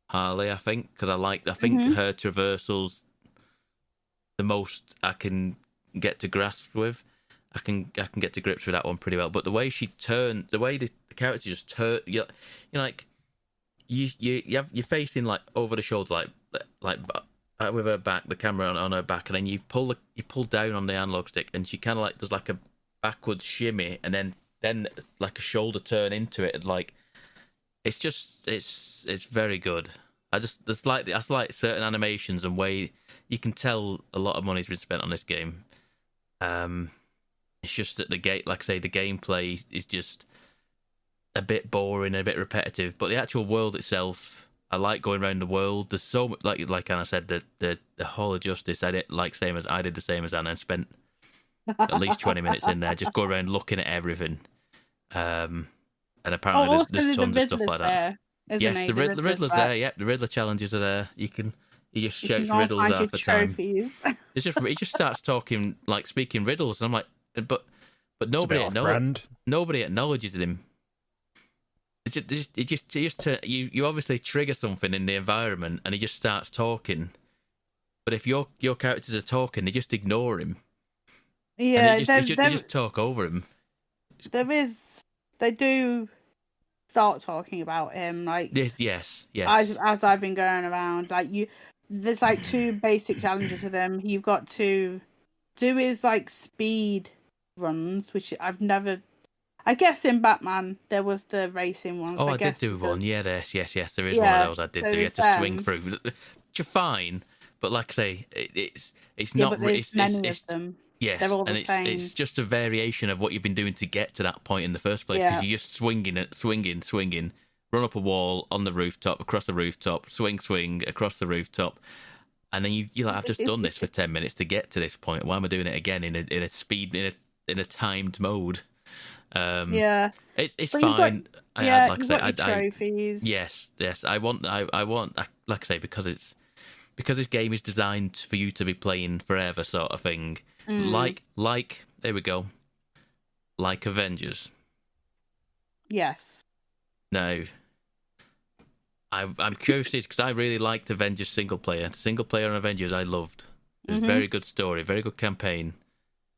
Harley, I think, because I think her traversals the most I can get to grasp with. I can get to grips with that one pretty well. But the way she turned, the way the character just turned, you're like you're facing like over the shoulder, like with her back, the camera on her back, and then you pull down on the analog stick, and she kind of like does like a backwards shimmy, and then like a shoulder turn into it, and like it's very good. I like certain animations and way you can tell a lot of money's been spent on this game. It's just that the gameplay is just a bit boring and a bit repetitive, but the actual world itself, I like going around the world. There's so much, like Anna said, the Hall of Justice. I did the same as Anna and spent at least 20 minutes in there, just go around looking at everything. And apparently there's tons of stuff like that. There, Yes, the Riddler's there. Yep, the Riddler challenges are there. You can he just You can shouts go and riddles find your half the time. trophies. He just starts talking like speaking riddles, and I'm like, but nobody nobody acknowledges him. You obviously trigger something in the environment, and he just starts talking. But if your characters are talking, they just ignore him. Yeah, and they just talk over him. They do start talking about him, like Yes. as I've been going around, like there's like two basic challenges with him. You've got to do his like speed runs, which I've never. I guess in Batman there was the racing ones. Oh, I did do one. Yeah, yes. There is one of those I did do. You had to swing through, which are fine. But like I say, it's not. But there's many of them. Yes, they're all the and same. it's just a variation of what you've been doing to get to that point in the first place. Because you're just swinging, run up a wall on the rooftop, across the rooftop, swing across the rooftop, and then you're like, I've just done this for 10 minutes to get to this point. Why am I doing it again in a timed mode? It's fine. Like I say, trophies. Yes. I want. Like I say, because this game is designed for you to be playing forever, sort of thing. Like there we go. Like Avengers. Yes. Now, I'm curious because I really liked Avengers single player. Single player on Avengers, I loved. It was a very good story, very good campaign.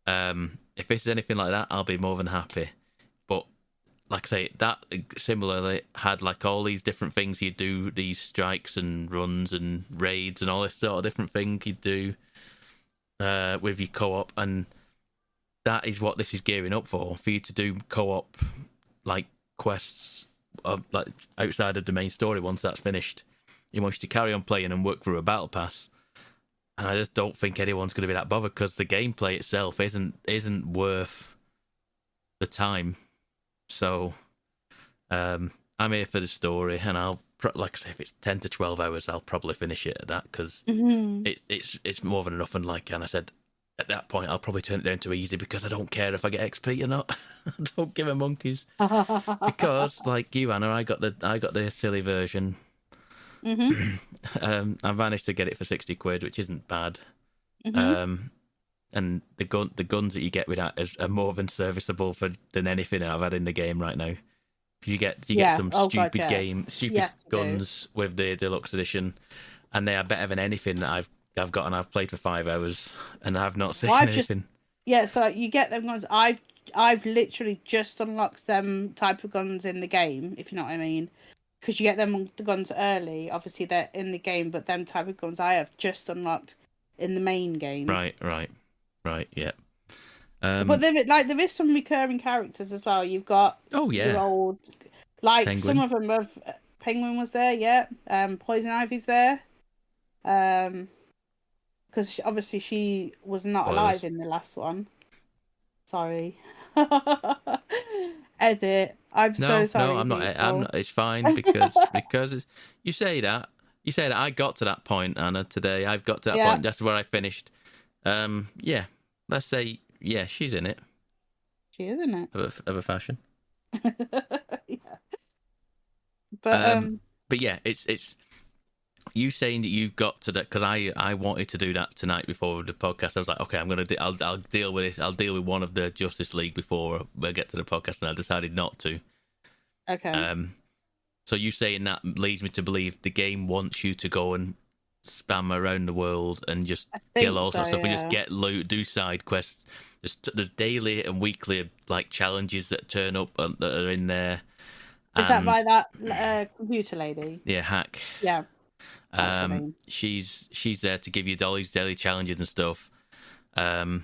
If this is anything like that, I'll be more than happy. But like I say, that similarly had like all these different things you do, these strikes and runs and raids and all this sort of different thing you do with your co-op, and that is what this is gearing up for you to do co-op like quests like outside of the main story. Once that's finished, he wants you to carry on playing and work through a battle pass. And I just don't think anyone's going to be that bothered because the gameplay itself isn't worth the time. So I'm here for the story, and I'll like I say, if it's 10 to 12 hours, I'll probably finish it at that because it's more than enough. And like Anna said, at that point, I'll probably turn it down to easy because I don't care if I get XP or not. I don't give a monkeys because, like you, Anna, I got the silly version. I managed to get it for 60 quid, which isn't bad. And the guns that you get with that are more than serviceable than anything I've had in the game right now. You get some stupid guns with the deluxe edition, and they are better than anything that I've got, and I've played for 5 hours, and I've not seen anything. So you get them guns. I've literally just unlocked them type of guns in the game, if you know what I mean. Because you get the guns early, obviously they're in the game, but them type of guns I have just unlocked in the main game. Right, yeah. But there is some recurring characters as well. You've got your old, like Penguin. Some of them have Penguin was there, yeah. Poison Ivy's there, because obviously she was not alive in the last one. Sorry. Edit. I'm so sorry. No, I'm not. It's fine because you say that I got to that point, Anna. Today I've got to that point. That's where I finished. Let's say she's in it. She is in it of a fashion. Yeah. But yeah, it's you saying that you've got to that because I wanted to do that tonight before the podcast. I was like, okay, I'll deal with it. I'll deal with one of the Justice League before we get to the podcast, and I decided not to. Okay. So you saying that leads me to believe the game wants you to go and spam around the world and just kill all sorts of stuff and just get loot, do side quests. There's daily and weekly like challenges that turn up that are in there. Is that by that computer lady? Yeah, Hack. Yeah. She's there to give you daily challenges and stuff. And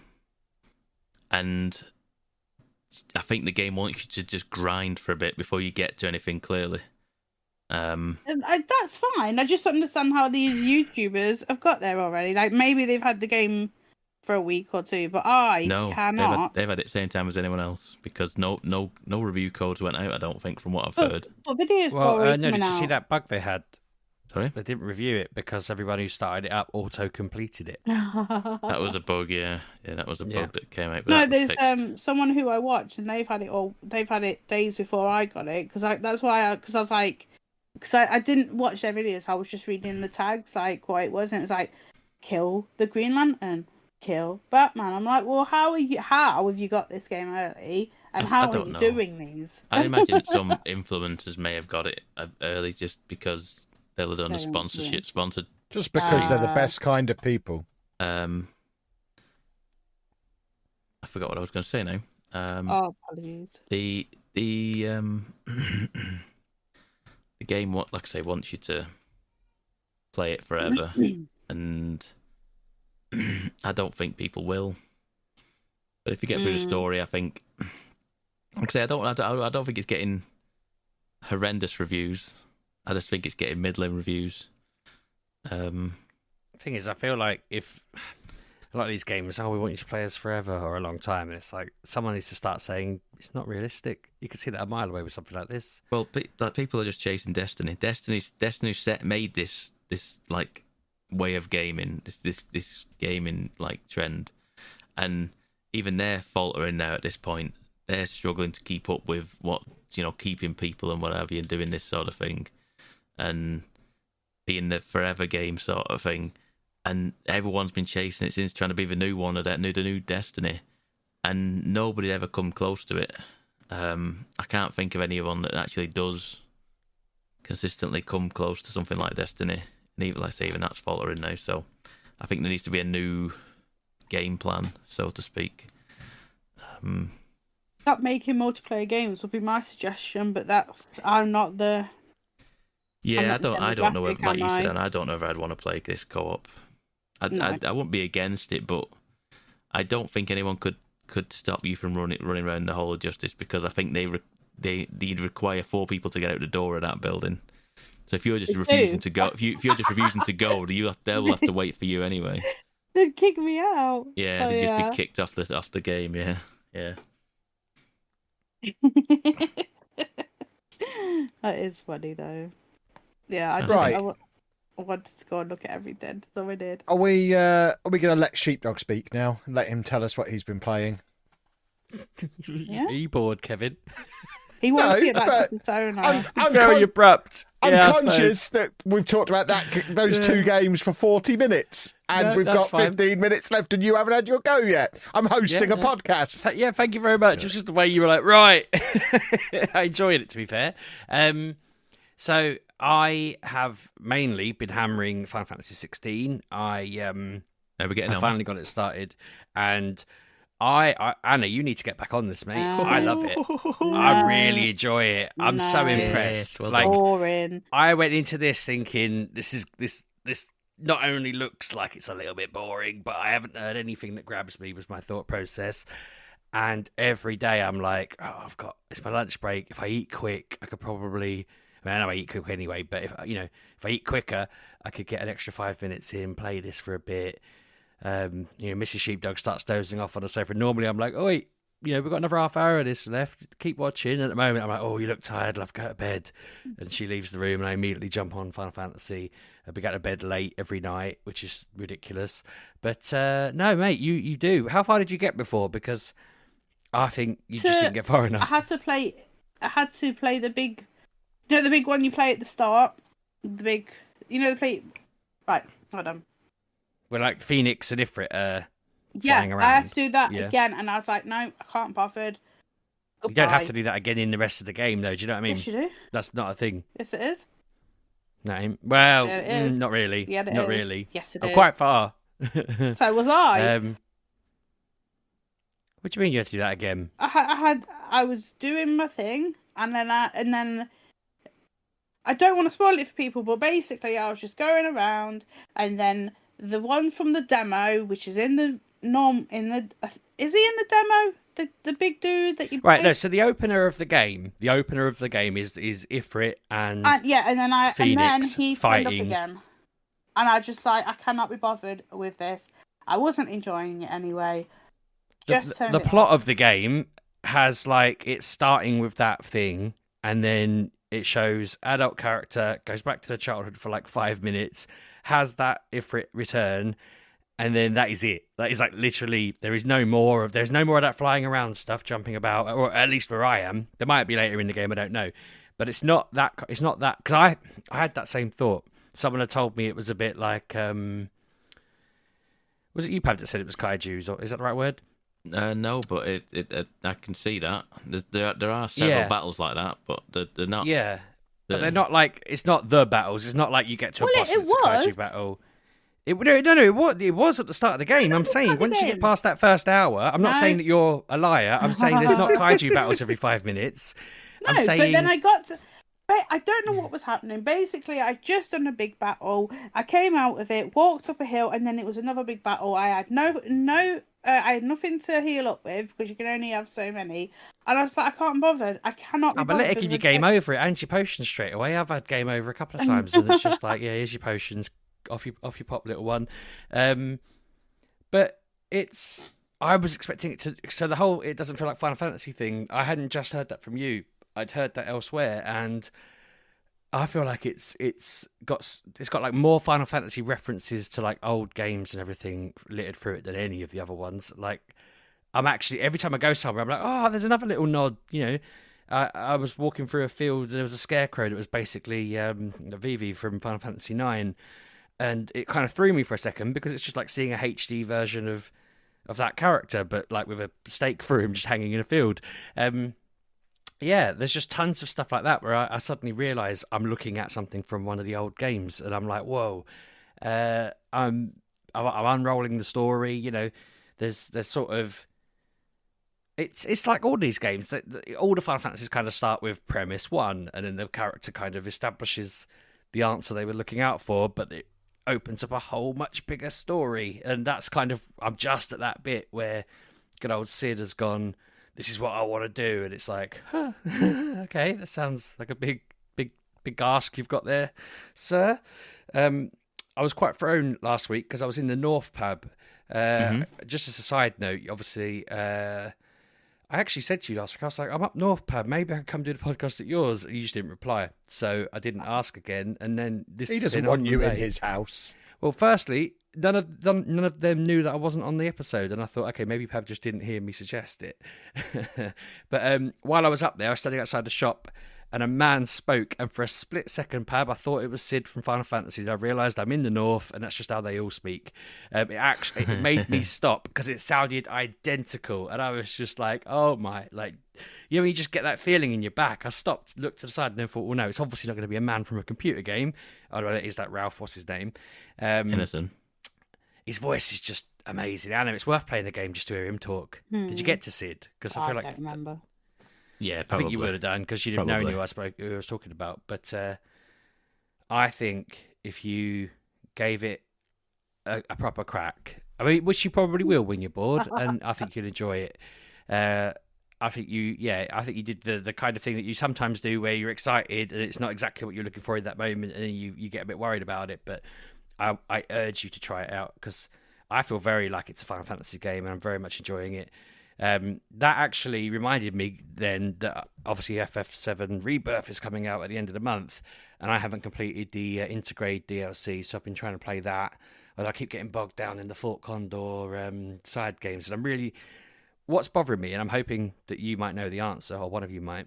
I think the game wants you to just grind for a bit before you get to anything clearly. That's fine. I just don't understand how these YouTubers have got there already. Like maybe they've had the game for a week or two, but cannot. They've had it same time as anyone else because no review codes went out. I don't think from what I've heard. But videos. Did you see that bug they had? Sorry, they didn't review it because everyone who started it up auto completed it. That was a bug. Yeah, that was a bug that came out. No, there's someone who I watch and they've had it days before I got it because I was like, because I didn't watch their videos. I was just reading the tags, like what it was, and it was like, kill the Green Lantern, kill Batman. I'm like, well, how have you got this game early, and how are don't you know. doing these? I imagine some influencers may have got it early just because they'll have done a sponsored. Just because they're the best kind of people. I forgot what I was going to say now. Apologies. The the game, like I say, wants you to play it forever, and I don't think people will. But if you get through the story, I think, like I say, I don't think it's getting horrendous reviews. I just think it's getting middling reviews. The thing is, I feel like if a lot of these games, we want you to play us forever or a long time, and it's like someone needs to start saying it's not realistic. You can see that a mile away with something like this. Well, people are just chasing Destiny. Destiny made this like way of gaming, this gaming like trend, and even they're faltering now at this point. They're struggling to keep up with what, keeping people and whatever and doing this sort of thing, and being the forever game sort of thing. And everyone's been chasing it since, trying to be the new one, the new Destiny, and nobody ever come close to it. I can't think of anyone that actually does consistently come close to something like Destiny. And even, like I say, even that's faltering now. So I think there needs to be a new game plan, so to speak. Stop making multiplayer games would be my suggestion, but I'm not the. Yeah, I don't know. demographic, Like you am said, I? and I don't know if I'd want to play this co-op. I wouldn't be against it, but I don't think anyone could stop you from running around the whole of Justice, because I think they'd require 4 people to get out the door of that building. So if you're just refusing to go, if you're just refusing to go, they'll have to wait for you anyway. They'd kick me out. Yeah, So, they'd just be kicked off the game. Yeah. That is funny though. Yeah, I wanted to go and look at everything, so I did. Are we going to let Sheepdog speak now and let him tell us what he's been playing? Yeah. Are you bored, Kevin? He wants to No, get back but to the zone. I'm Very abrupt. I'm Yeah, I conscious that we've talked about those 2 games for 40 minutes, and No, we've that's got fine. 15 minutes left, and you haven't had your go yet. I'm hosting a podcast. Yeah, thank you very much. It was just the way you were like, right. I enjoyed it, to be fair. So I have mainly been hammering Final Fantasy 16. I finally got it started, and Anna, you need to get back on this, mate. I love it. I really enjoy it. I'm so No. impressed. Yes, well like, done. Boring. I went into this thinking this not only looks like it's a little bit boring, but I haven't heard anything that grabs me, was my thought process. And every day I'm like, it's my lunch break. If I eat quick, I could probably, I know I eat quick anyway, but if I eat quicker, I could get an extra 5 minutes in, play this for a bit. Mrs. Sheepdog starts dozing off on the sofa. Normally I'm like, oh wait, we've got another half hour of this left. Keep watching. At the moment I'm like, oh, you look tired. I'll have to go to bed. And she leaves the room, and I immediately jump on Final Fantasy. We go to bed late every night, which is ridiculous. But no, mate, you do. How far did you get before? Because I think you just didn't get far enough. I had to play the big, the big one you play at the start. The big, right, hold on. We're like Phoenix and Ifrit Yeah, flying around. I have to do that Yeah. again, and I was like, no, I can't bothered. You don't have Goodbye. to do that again in the rest of the game, though. Do you know what I mean? Yes, you do. That's not a thing. Yes, it is. No. Well, Yeah, it is. not really. Yeah, it not is. really. Yes, it I'm is. quite far. So was I. What do you mean you had to do that again? I was doing my thing, and then I don't want to spoil it for people, but basically I was just going around, and then the one from the demo, which is is he in the demo? The big dude that you Right. play? No. So the opener of the game is Ifrit and and then Phoenix he turned fighting. up again, and I just I cannot be bothered with this. I wasn't enjoying it anyway. the plot of the game has it's starting with that thing, and then it shows adult character goes back to the childhood for 5 minutes, has that Ifrit return, and then that is it. That is literally there's no more of that flying around stuff, jumping about, or at least where I am. There might be later in the game, I don't know. But it's not that. It's not that because I had that same thought. Someone had told me it was a bit like. Was it you, Pab, that said it was kaijus? Or is that the right word? No, but I can see that. There are several battles like that, but they're not. Yeah, but they're not like. It's not the battles. It's not like you get to a boss and it's a kaiju battle. It was at the start of the game. I'm saying once you get past that first hour, I'm not saying that you're a liar. I'm saying there's not kaiju battles every 5 minutes. No, but then I got to. I don't know what was happening. Basically, I just done a big battle. I came out of it, walked up a hill, and then it was another big battle. I had I had nothing to heal up with because you can only have so many. And I was like, I can't bother. I cannot. But let it give you game over it and your potions straight away. I've had game over a couple of times, and it's just like, yeah, here's your potions. Off you pop, little one. But it's. I was expecting it to. So the whole it doesn't feel like Final Fantasy thing. I hadn't just heard that from you. I'd heard that elsewhere, and I feel like it's got like more Final Fantasy references to like old games and everything littered through it than any of the other ones. Like, I'm actually every time I go somewhere, I'm like, oh, there's another little nod. You know, I was walking through a field, and there was a scarecrow that was basically Vivi from Final Fantasy IX, and it kind of threw me for a second because it's just like seeing a HD version of that character, but like with a stake through him, just hanging in a field. Yeah, there's just tons of stuff like that where I suddenly realise I'm looking at something from one of the old games, and I'm like, whoa. I'm unrolling the story. You know, there's sort of it's like all these games. All the Final Fantasies kind of start with premise 1, and then the character kind of establishes the answer they were looking out for, but it opens up a whole much bigger story, and that's kind of I'm just at that bit where good old Sid has gone. This is what I want to do, and it's like, huh, okay, that sounds like a big ask you've got there, sir. I was quite thrown last week because I was in the North pub. Just as a side note, obviously, I actually said to you last week, I was like, I'm up North pub, maybe I can come do the podcast at yours. You just didn't reply, so I didn't ask again. And then he doesn't want you in his house. Well, firstly, none of them knew that I wasn't on the episode, and I thought, okay, maybe Pab just didn't hear me suggest it. But while I was up there, I was standing outside the shop, and a man spoke, and for a split second, Pab, I thought it was Sid from Final Fantasy. I realised I'm in the North, and that's just how they all speak. It made me stop because it sounded identical, and I was just like, oh my, like, you know, you just get that feeling in your back. I stopped, looked to the side, and then thought, well, no, it's obviously not going to be a man from a computer game. Although it is that Ralph, what's his name? Innocent. His voice is just amazing. I know it's worth playing the game just to hear him talk. Did you get to Sid? Because I feel like don't remember. Yeah, probably. I think you would have done because you'd have known who I was talking about. But I think if you gave it a proper crack, I mean, which you probably will when you're bored, and I think you'll enjoy it. I think you did the kind of thing that you sometimes do where you're excited and it's not exactly what you're looking for in that moment, and you get a bit worried about it. But I urge you to try it out because I feel very like it's a Final Fantasy game and I'm very much enjoying it. That actually reminded me then that obviously FF7 Rebirth is coming out at the end of the month, and I haven't completed the Intergrade DLC, so I've been trying to play that. But I keep getting bogged down in the Fort Condor side games, and I'm really... What's bothering me, and I'm hoping that you might know the answer, or one of you might,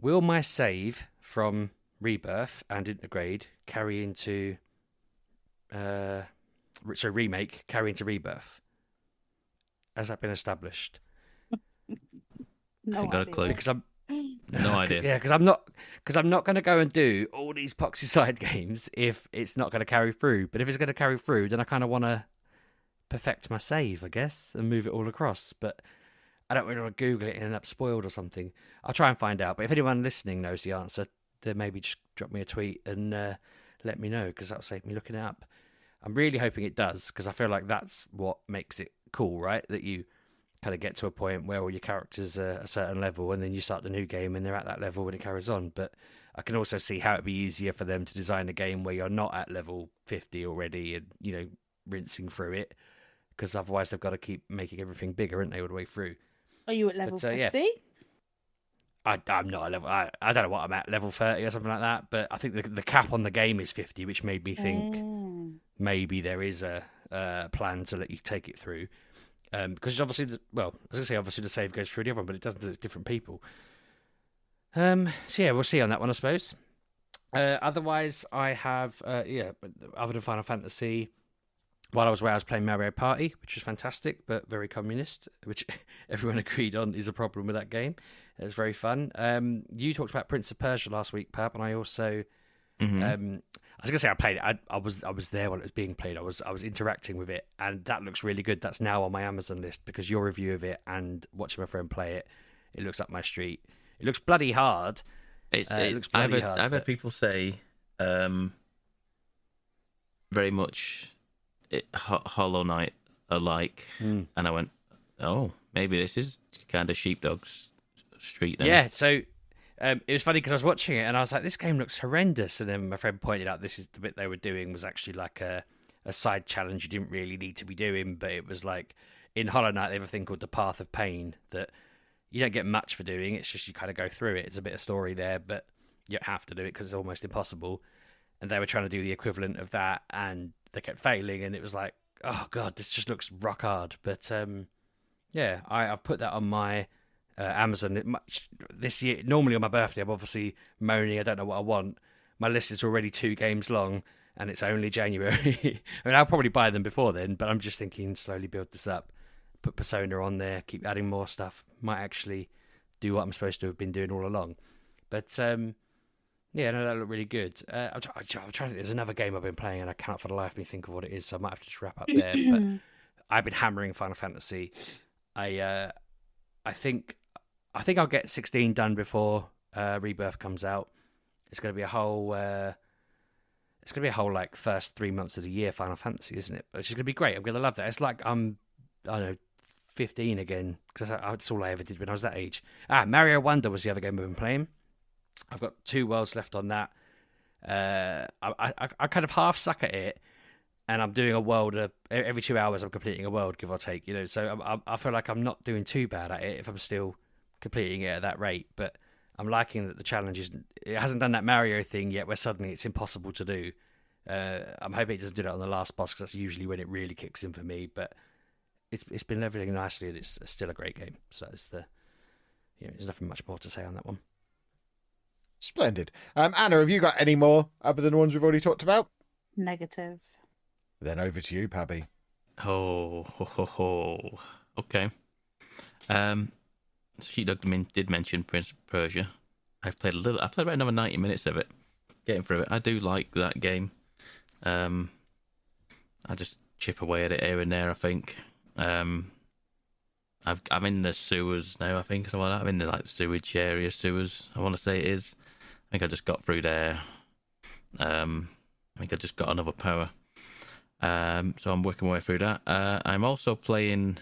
will my save from Rebirth and Intergrade carry into... remake carry into Rebirth? Has that been established? No got a idea. clue. Because I'm No idea. yeah, because I'm not going to go and do all these Poxy side games if it's not going to carry through. But if it's going to carry through, then I kind of want to perfect my save, I guess, and move it all across. But I don't really want to Google it and end up spoiled or something. I'll try and find out. But if anyone listening knows the answer, then maybe just drop me a tweet and let me know, because that'll save me looking it up. I'm really hoping it does, because I feel like that's what makes it cool, right? That you kind of get to a point where all your characters are a certain level, and then you start the new game and they're at that level when it carries on. But I can also see how it'd be easier for them to design a game where you're not at level 50 already and, you know, rinsing through it, because otherwise they've got to keep making everything bigger, aren't they, all the way through? Are you at level 50? Yeah. I'm not a level... I don't know what I'm at, level 30 or something like that, but I think the cap on the game is 50, which made me think maybe there is a plan to let you take it through. Because obviously, obviously the save goes through the other one, but it doesn't, it's different people. So yeah, we'll see on that one, I suppose. Otherwise, I have other than Final Fantasy. While I was away, I was playing Mario Party, which was fantastic, but very communist, which everyone agreed on is a problem with that game. It was very fun. You talked about Prince of Persia last week, Pab, and I also, I was gonna say I played it. I was there while it was being played. I was interacting with it, and that looks really good. That's now on my Amazon list because your review of it and watching my friend play it, it looks up my street. It looks bloody hard. It looks bloody hard. I've heard people say very much Hollow Knight alike, and I went, oh, maybe this is kind of Sheepdog's street then. Yeah, so it was funny because I was watching it and I was like, this game looks horrendous. And then my friend pointed out this is the bit they were doing was actually like a side challenge you didn't really need to be doing, but it was like in Hollow Knight they have a thing called the Path of Pain that you don't get much for doing. It's just you kind of go through it. It's a bit of story there, but you don't have to do it because it's almost impossible. And they were trying to do the equivalent of that, and they kept failing. And it was like, oh god, this just looks rock hard. But yeah, I've put that on my Amazon this year. Normally on my birthday, I'm obviously moaning I don't know what I want. My list is already 2 games long, and it's only January. I mean, I'll probably buy them before then, but I'm just thinking slowly build this up. Put Persona on there, keep adding more stuff. Might actually do what I'm supposed to have been doing all along. But yeah, no, that looked really good. I'm trying to think. There's another game I've been playing, and I cannot for the life of me think of what it is. So I might have to just wrap up there. But I've been hammering Final Fantasy. I think I'll get 16 done before Rebirth comes out. It's going to be a whole. It's going to be a whole like first 3 months of the year Final Fantasy, isn't it? Which is going to be great. I'm going to love that. It's like I don't know, 15 again, because that's all I ever did when I was that age. Mario Wonder was the other game I've been playing. I've got 2 worlds left on that. I kind of half suck at it, and I'm doing a world every 2 hours. I'm completing a world, give or take. So I feel like I'm not doing too bad at it if I'm still completing it at that rate. But I'm liking that the challenge it hasn't done that Mario thing yet, where suddenly it's impossible to do. I'm hoping it doesn't do that on the last boss, because that's usually when it really kicks in for me. But it's been leveling nicely, and it's still a great game. So that's there's nothing much more to say on that one. Splendid. Anna, have you got any more other than the ones we've already talked about? Negative. Then over to you, Pabby. Okay. Sheepdog did mention Prince of Persia. I played about another 90 minutes of it, getting through it. I do like that game. I just chip away at it here and there, I think. I'm in the sewers now, I think. So I'm in the sewage area, sewers, I want to say it is. I think I just got through there. I think I just got another power. So I'm working my way through that. I'm also playing.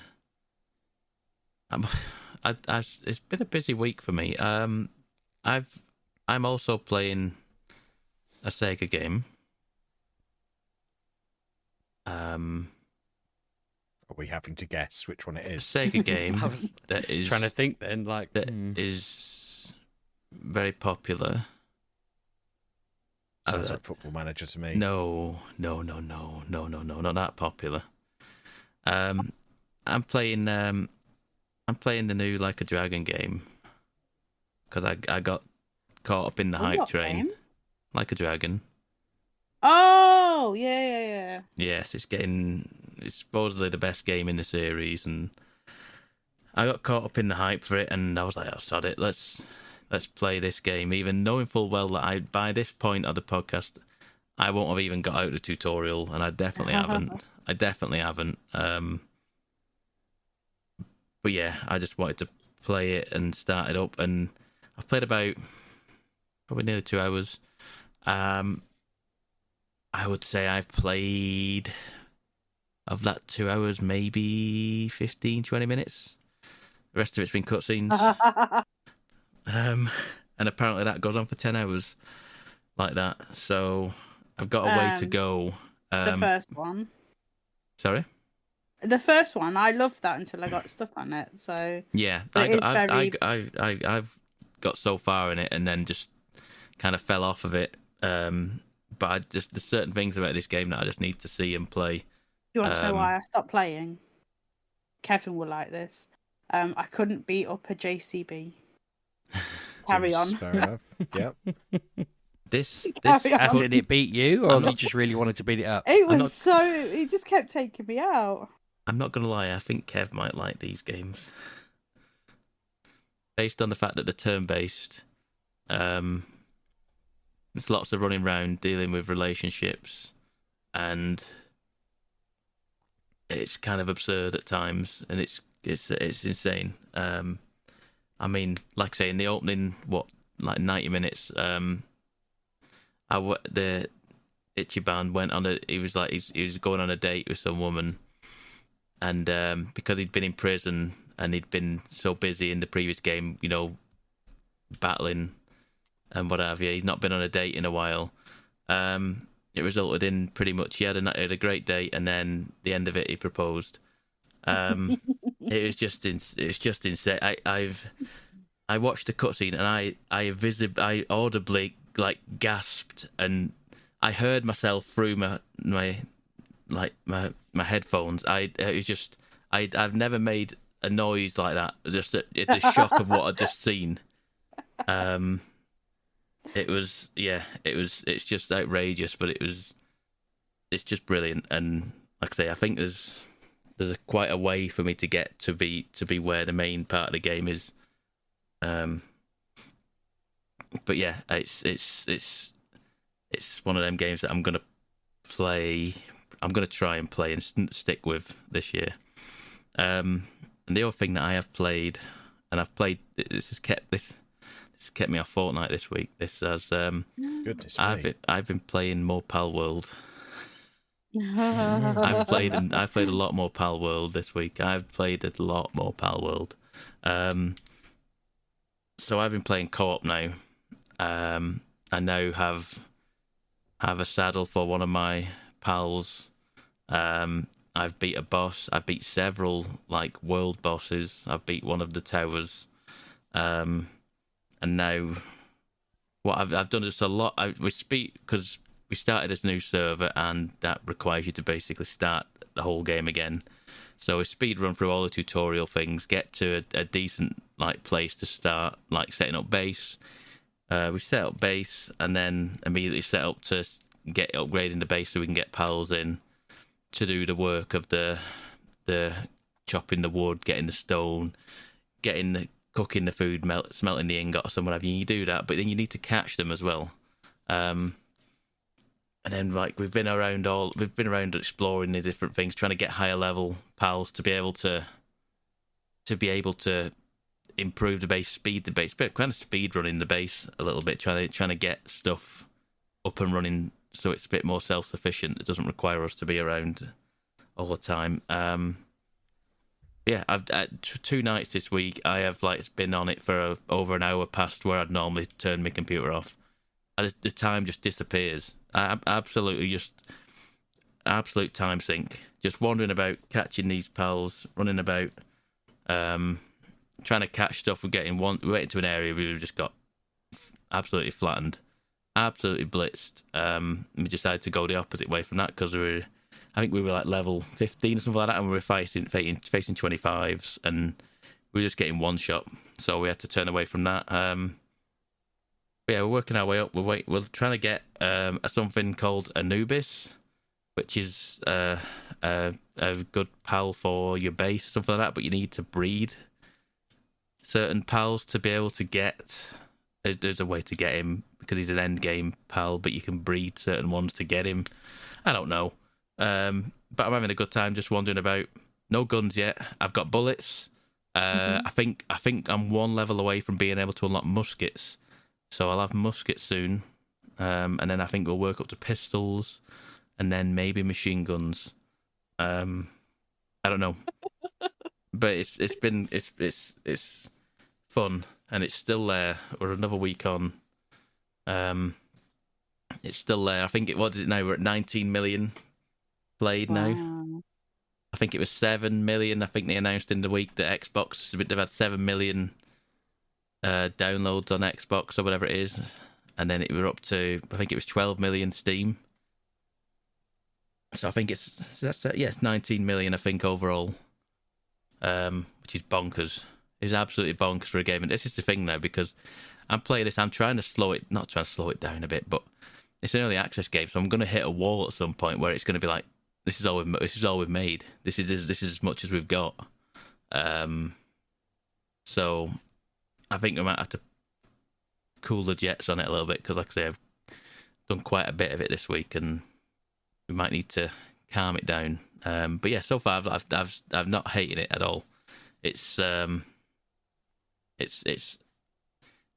It's been a busy week for me. I'm also playing a Sega game. Are we having to guess which one it A is? Sega game I was that is trying to think then, is very popular. Sounds like Football Manager to me. No, not that popular. I'm playing the new Like a Dragon game because I got caught up in the hype train. Game? Like a Dragon. Oh, yeah. Yes, it's supposedly the best game in the series, and I got caught up in the hype for it, and I was like, oh, sod it, let's play this game, even knowing full well that by this point of the podcast, I won't have even got out the tutorial, and I definitely haven't. But yeah, I just wanted to play it and start it up, and I've played about probably nearly 2 hours. I would say I've played, of that 2 hours, maybe 15, 20 minutes. The rest of it's been cutscenes. And apparently that goes on for 10 hours like that. So I've got a way to go. The first one. Sorry? The first one, I loved that until I got stuck on it. So yeah, I've got so far in it and then just kind of fell off of it. But there's certain things about this game that I just need to see and play. You want to know why I stopped playing? Kevin will like this. I couldn't beat up a JCB. Carry on. Fair enough. Yep. This Carry on. As in it beat you, or you just really wanted to beat it up? It was not- so. It just kept taking me out. I'm not gonna lie. I think Kev might like these games, based on the fact that they're turn-based. There's lots of running around, dealing with relationships, and it's kind of absurd at times, and it's insane. I mean, like I say, in the opening, 90 minutes, the Ichiban went on he was going on a date with some woman, and because he'd been in prison and he'd been so busy in the previous game, battling and what have you, he's not been on a date in a while. It resulted in pretty much he had a great date, and then the end of it, he proposed. It was just insane. I watched the cutscene and I audibly gasped, and I heard myself through my headphones. I've never made a noise like that. Just the shock of what I'd just seen. It's just outrageous, but it's just brilliant. And like I say, I think there's quite a way for me to get to be where the main part of the game is. But yeah, it's one of them games that I'm gonna play. I'm gonna try and play and stick with this year. And the other thing that I have played, and I've played, this has kept me off Fortnite this week. This has Goodness me. I've been playing more Pal World. I've played a lot more Pal World this week. I've played a lot more Pal World. So I've been playing co-op now. I now have a saddle for one of my pals. I've beat a boss. I've beat several world bosses. I've beat one of the towers. And now what I've done is a lot. Because we started this new server, and that requires you to basically start the whole game again. So we speed run through all the tutorial things, get to a decent place to start, setting up base. We set up base, and then immediately set up to get upgrading the base so we can get pals in to do the work of the chopping the wood, getting the stone, cooking the food, smelting the ingot or something like that. You do that, but then you need to catch them as well. And then we've been around exploring the different things, trying to get higher level pals to be able to improve the base, speed the base, but kind of speed running the base a little bit, trying to get stuff up and running so it's a bit more self sufficient. It doesn't require us to be around all the time. I've 2 nights this week. I have been on it for over an hour past where I'd normally turn my computer off. The time just disappears. Absolute time sink. Just wandering about, catching these pals, running about, trying to catch stuff. We went into an area where we just got absolutely flattened, absolutely blitzed. We decided to go the opposite way from that because I think we were level 15 or something like that, and we were facing 25s, and we were just getting one shot. So we had to turn away from that. We're working our way up. We're trying to get something called Anubis, which is a good pal for your base, something like that. But you need to breed certain pals to be able to get. There's a way to get him because he's an end game pal, but you can breed certain ones to get him. I don't know, but I'm having a good time just wandering about. No guns yet. I've got bullets. I think I'm one level away from being able to unlock muskets. So I'll have muskets soon, and then I think we'll work up to pistols, and then maybe machine guns. I don't know, but it's fun, and it's still there. We're another week on. It's still there. I think what is it now? We're at 19 million played now. I think it was 7 million. I think they announced in the week that Xbox they've had 7 million. Downloads on Xbox or whatever it is, and then we're up to, I think it was 12 million Steam. So I think it's 19 million I think overall, which is bonkers. is absolutely bonkers for a game. And this is the thing now, because I'm playing this, I'm trying to slow it down a bit, but it's an early access game, so I'm going to hit a wall at some point where it's going to be like, this is all we've made. This is as much as we've got. So I think we might have to cool the jets on it a little bit, because like I say, I've done quite a bit of it this week, and we might need to calm it down. But yeah, so far I've not hated it at all. It's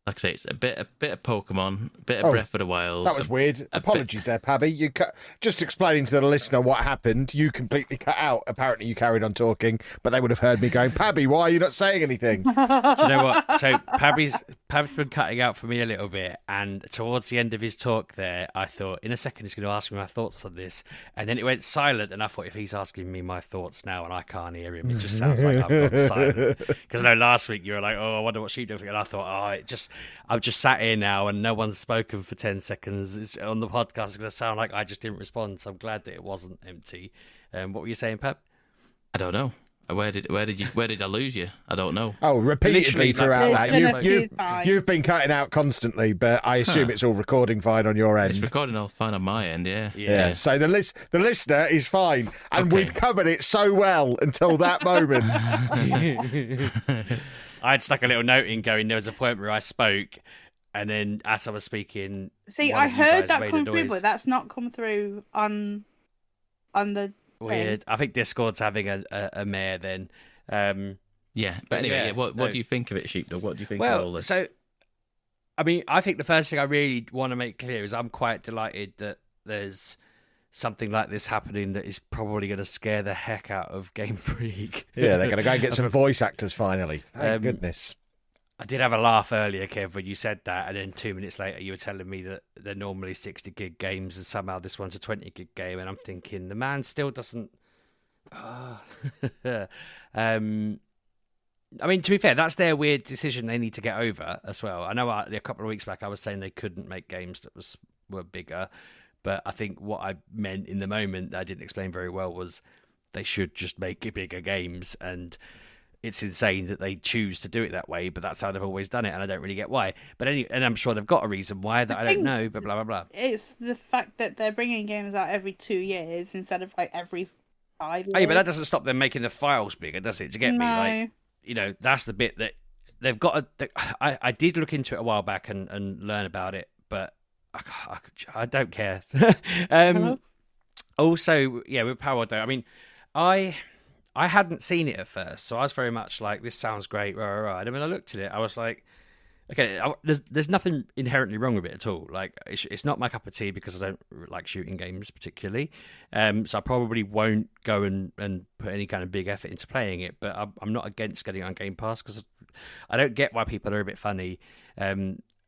like I say, it's a bit of Pokemon, a bit of Breath of the Wild. That was weird. Apologies there, Pabby. You just explaining to the listener what happened. You completely cut out. Apparently, you carried on talking, but they would have heard me going, Pabby, why are you not saying anything? Do you know what? So Pabby's been cutting out for me a little bit, and towards the end of his talk there, I thought, in a second he's going to ask me my thoughts on this, and then it went silent, and I thought, if he's asking me my thoughts now and I can't hear him, it just sounds like I've gone silent. Because I know last week you were like, oh, I wonder what Sheepdog thinks, and I thought, I've just sat here now and no one's spoken for 10 seconds. It's on the podcast. It's going to sound like I just didn't respond. So I'm glad that it wasn't empty. What were you saying, Pep? I don't know. Where did I lose you? I don't know. Oh, repeatedly throughout that. You've been cutting out constantly, but I assume it's all recording fine on your end. It's recording all fine on my end, yeah. Yeah. So the listener is fine, and we'd covered it so well until that moment. I had stuck a little note in going, there was a point where I spoke, and then as I was speaking... See, I heard that come through, but that's not come through on the... Weird. I think Discord's having a mare then. Yeah, but anyway, what do you think of it, Sheepdog? What do you think of all this? So, I mean, I think the first thing I really want to make clear is I'm quite delighted that there's something like this happening that is probably going to scare the heck out of Game Freak. Yeah, they're going to go and get some voice actors finally. Thank goodness. I did have a laugh earlier, Kev, when you said that, and then 2 minutes later you were telling me that they're normally 60 gig games and somehow this one's a 20 gig game, and I'm thinking the man still doesn't... I mean, to be fair, that's their weird decision they need to get over as well. I know a couple of weeks back I was saying they couldn't make games that were bigger, but I think what I meant in the moment that I didn't explain very well was they should just make bigger games, and it's insane that they choose to do it that way, but that's how they've always done it, and I don't really get why. But and I'm sure they've got a reason why that I don't know, but blah, blah, blah. It's the fact that they're bringing games out every 2 years instead of like every 5 years. Hey, but that doesn't stop them making the files bigger, does it? Do you get me? Like, you know, that's the bit that they've got to... I did look into it a while back and learn about it, but I don't care. Also, yeah, with Power Day, I mean, I hadn't seen it at first, so I was very much like, this sounds great, right. And when I looked at it, I was like, okay, there's nothing inherently wrong with it at all. Like, it's not my cup of tea because I don't like shooting games particularly. So I probably won't go and put any kind of big effort into playing it, but I'm not against getting it on Game Pass because I don't get why people are a bit funny.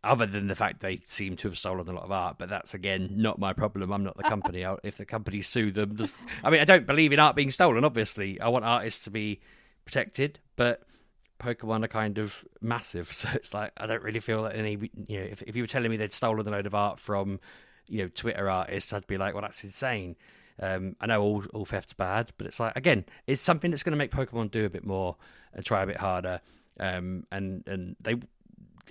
Other than the fact they seem to have stolen a lot of art, but that's, again, not my problem. I'm not the company. If the company sue them... I mean, I don't believe in art being stolen, obviously. I want artists to be protected, but Pokemon are kind of massive, so it's like, I don't really feel that any... You know, if you were telling me they'd stolen a load of art from, you know, Twitter artists, I'd be like, well, that's insane. I know all theft's bad, but it's like, again, it's something that's going to make Pokemon do a bit more and try a bit harder, and they...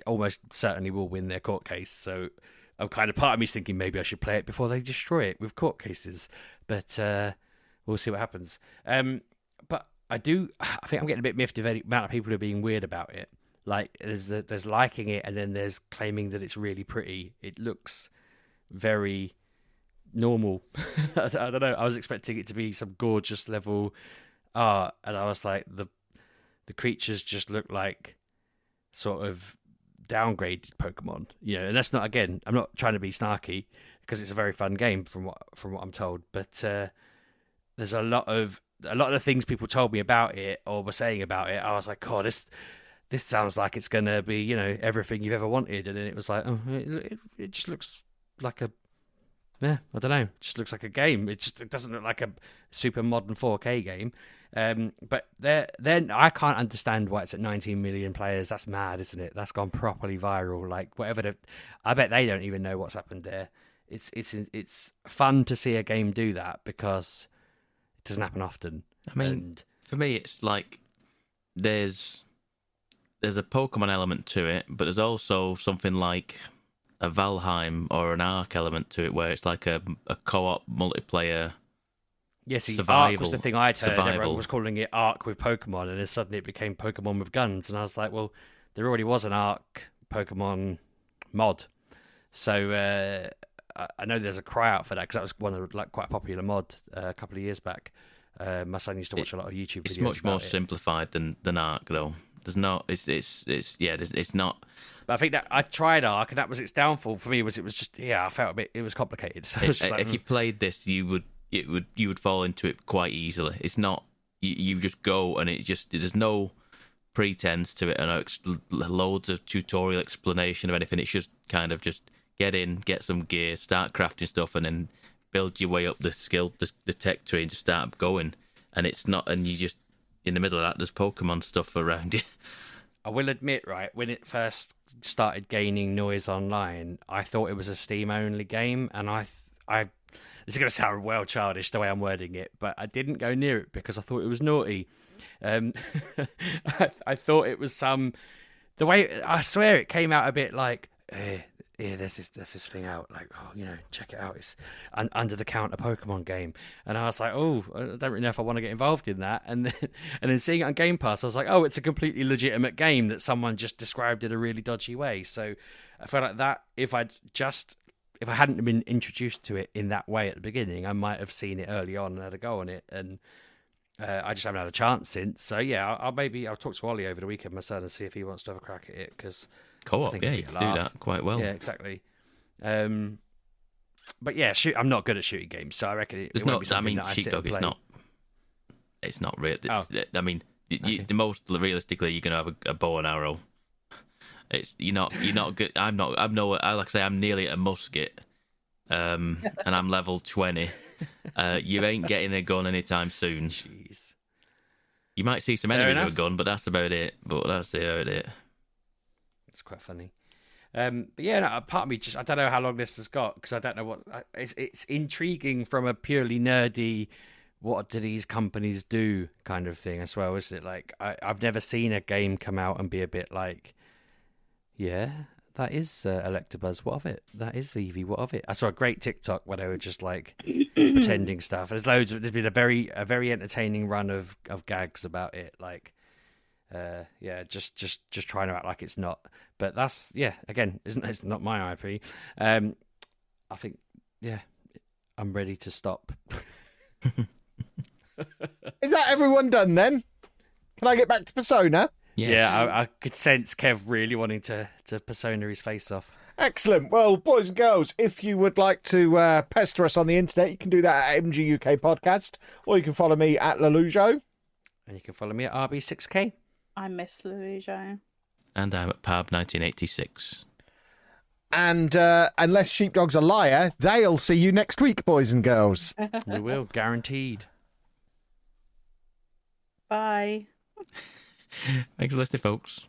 almost certainly will win their court case, so I'm kind of, part of me's thinking maybe I should play it before they destroy it with court cases, but we'll see what happens. But I think I'm getting a bit miffed of the amount of people who are being weird about it. Like, there's liking it, and then there's claiming that it's really pretty. It looks very normal. I don't know, I was expecting it to be some gorgeous level art, and I was like, the creatures just look like sort of downgraded Pokemon, you know, and that's not, again, I'm not trying to be snarky because it's a very fun game from what I'm told, but there's a lot of the things people told me about it or were saying about it, I was like, oh, this sounds like it's gonna be, you know, everything you've ever wanted, and then it was like, oh, it just looks like a, yeah, I don't know, it just looks like a game. It doesn't look like a super modern 4K game. But then I can't understand why it's at 19 million players. That's mad, isn't it? That's gone properly viral. Like, whatever I bet they don't even know what's happened there. It's fun to see a game do that because it doesn't happen often. I mean, for me, it's like there's there's a Pokemon element to it, but there's also something like a Valheim or an Ark element to it, where it's like a co-op multiplayer. Yes, Survival. Ark was the thing I'd heard. Survival. Everyone was calling it Ark with Pokemon, and then suddenly it became Pokemon with guns. And I was like, well, there already was an Ark Pokemon mod, so I know there's a cry out for that because that was one of like quite a popular mod a couple of years back. My son used to watch a lot of YouTube videos. It's much more about it. simplified than Ark, though. There's not. It's not. But I think that I tried Ark, and that was its downfall for me. It was just I felt a bit. It was complicated. So If you played this, you would fall into it quite easily. It's not. You just go, and there's no pretense to it, and loads of tutorial explanation of anything. It's just kind of just get in, get some gear, start crafting stuff, and then build your way up the skill, the tech tree, and just start going. And it's not, and you just in the middle of that, there's Pokemon stuff around you. I will admit, right, when it first started gaining noise online, I thought it was a Steam-only game, and I this is going to sound well childish the way I'm wording it, but I didn't go near it because I thought it was naughty. I thought it was the way, I swear it came out a bit like, there's this thing out, like, oh, check it out, it's an under-the-counter Pokemon game. And I was like, oh, I don't really know if I want to get involved in that. And then seeing it on Game Pass, I was like, oh, it's a completely legitimate game that someone just described in a really dodgy way. So I felt like that, if I hadn't been introduced to it in that way at the beginning, I might have seen it early on and had a go on it. And I just haven't had a chance since. So yeah, I'll talk to Ollie over the weekend, my son, and see if he wants to have a crack at it, because Co-op, yeah, you can do that quite well. Yeah, exactly. But yeah, I'm not good at shooting games, so I reckon it won't be something that I sit and Sheepdog, play. it's not real. Oh. I mean, Okay. the most realistically, you're gonna have a bow and arrow. You're not good. I'm no. Like I say, I'm nearly at a musket, and I'm level 20. You ain't getting a gun anytime soon. Jeez. You might see some enemies with a gun, but that's about it. But that's about it. It's quite funny. But yeah, no, part of me I don't know how long this has got, because I don't know what it's intriguing from a purely nerdy, what do these companies do kind of thing as well, isn't it? Like I've never seen a game come out and be a bit like, yeah, that is Electabuzz, what of it? That is Eevee, what of it? I saw a great TikTok where they were just like pretending stuff. There's been a very entertaining run of gags about it, like just trying to act like it's not. But that's, again, it's not my IP. I think, I'm ready to stop. Is that everyone done then? Can I get back to Persona? Yes. Yeah, I could sense Kev really wanting to Persona his face off. Excellent. Well, boys and girls, if you would like to pester us on the internet, you can do that at Mgukpodcast, or you can follow me at Lelujo. And you can follow me at RB6K. I miss Lujo. And I'm at Pab 1986. And unless Sheepdog's a liar, they'll see you next week, boys and girls. We will, guaranteed. Bye. Thanks for listening, folks.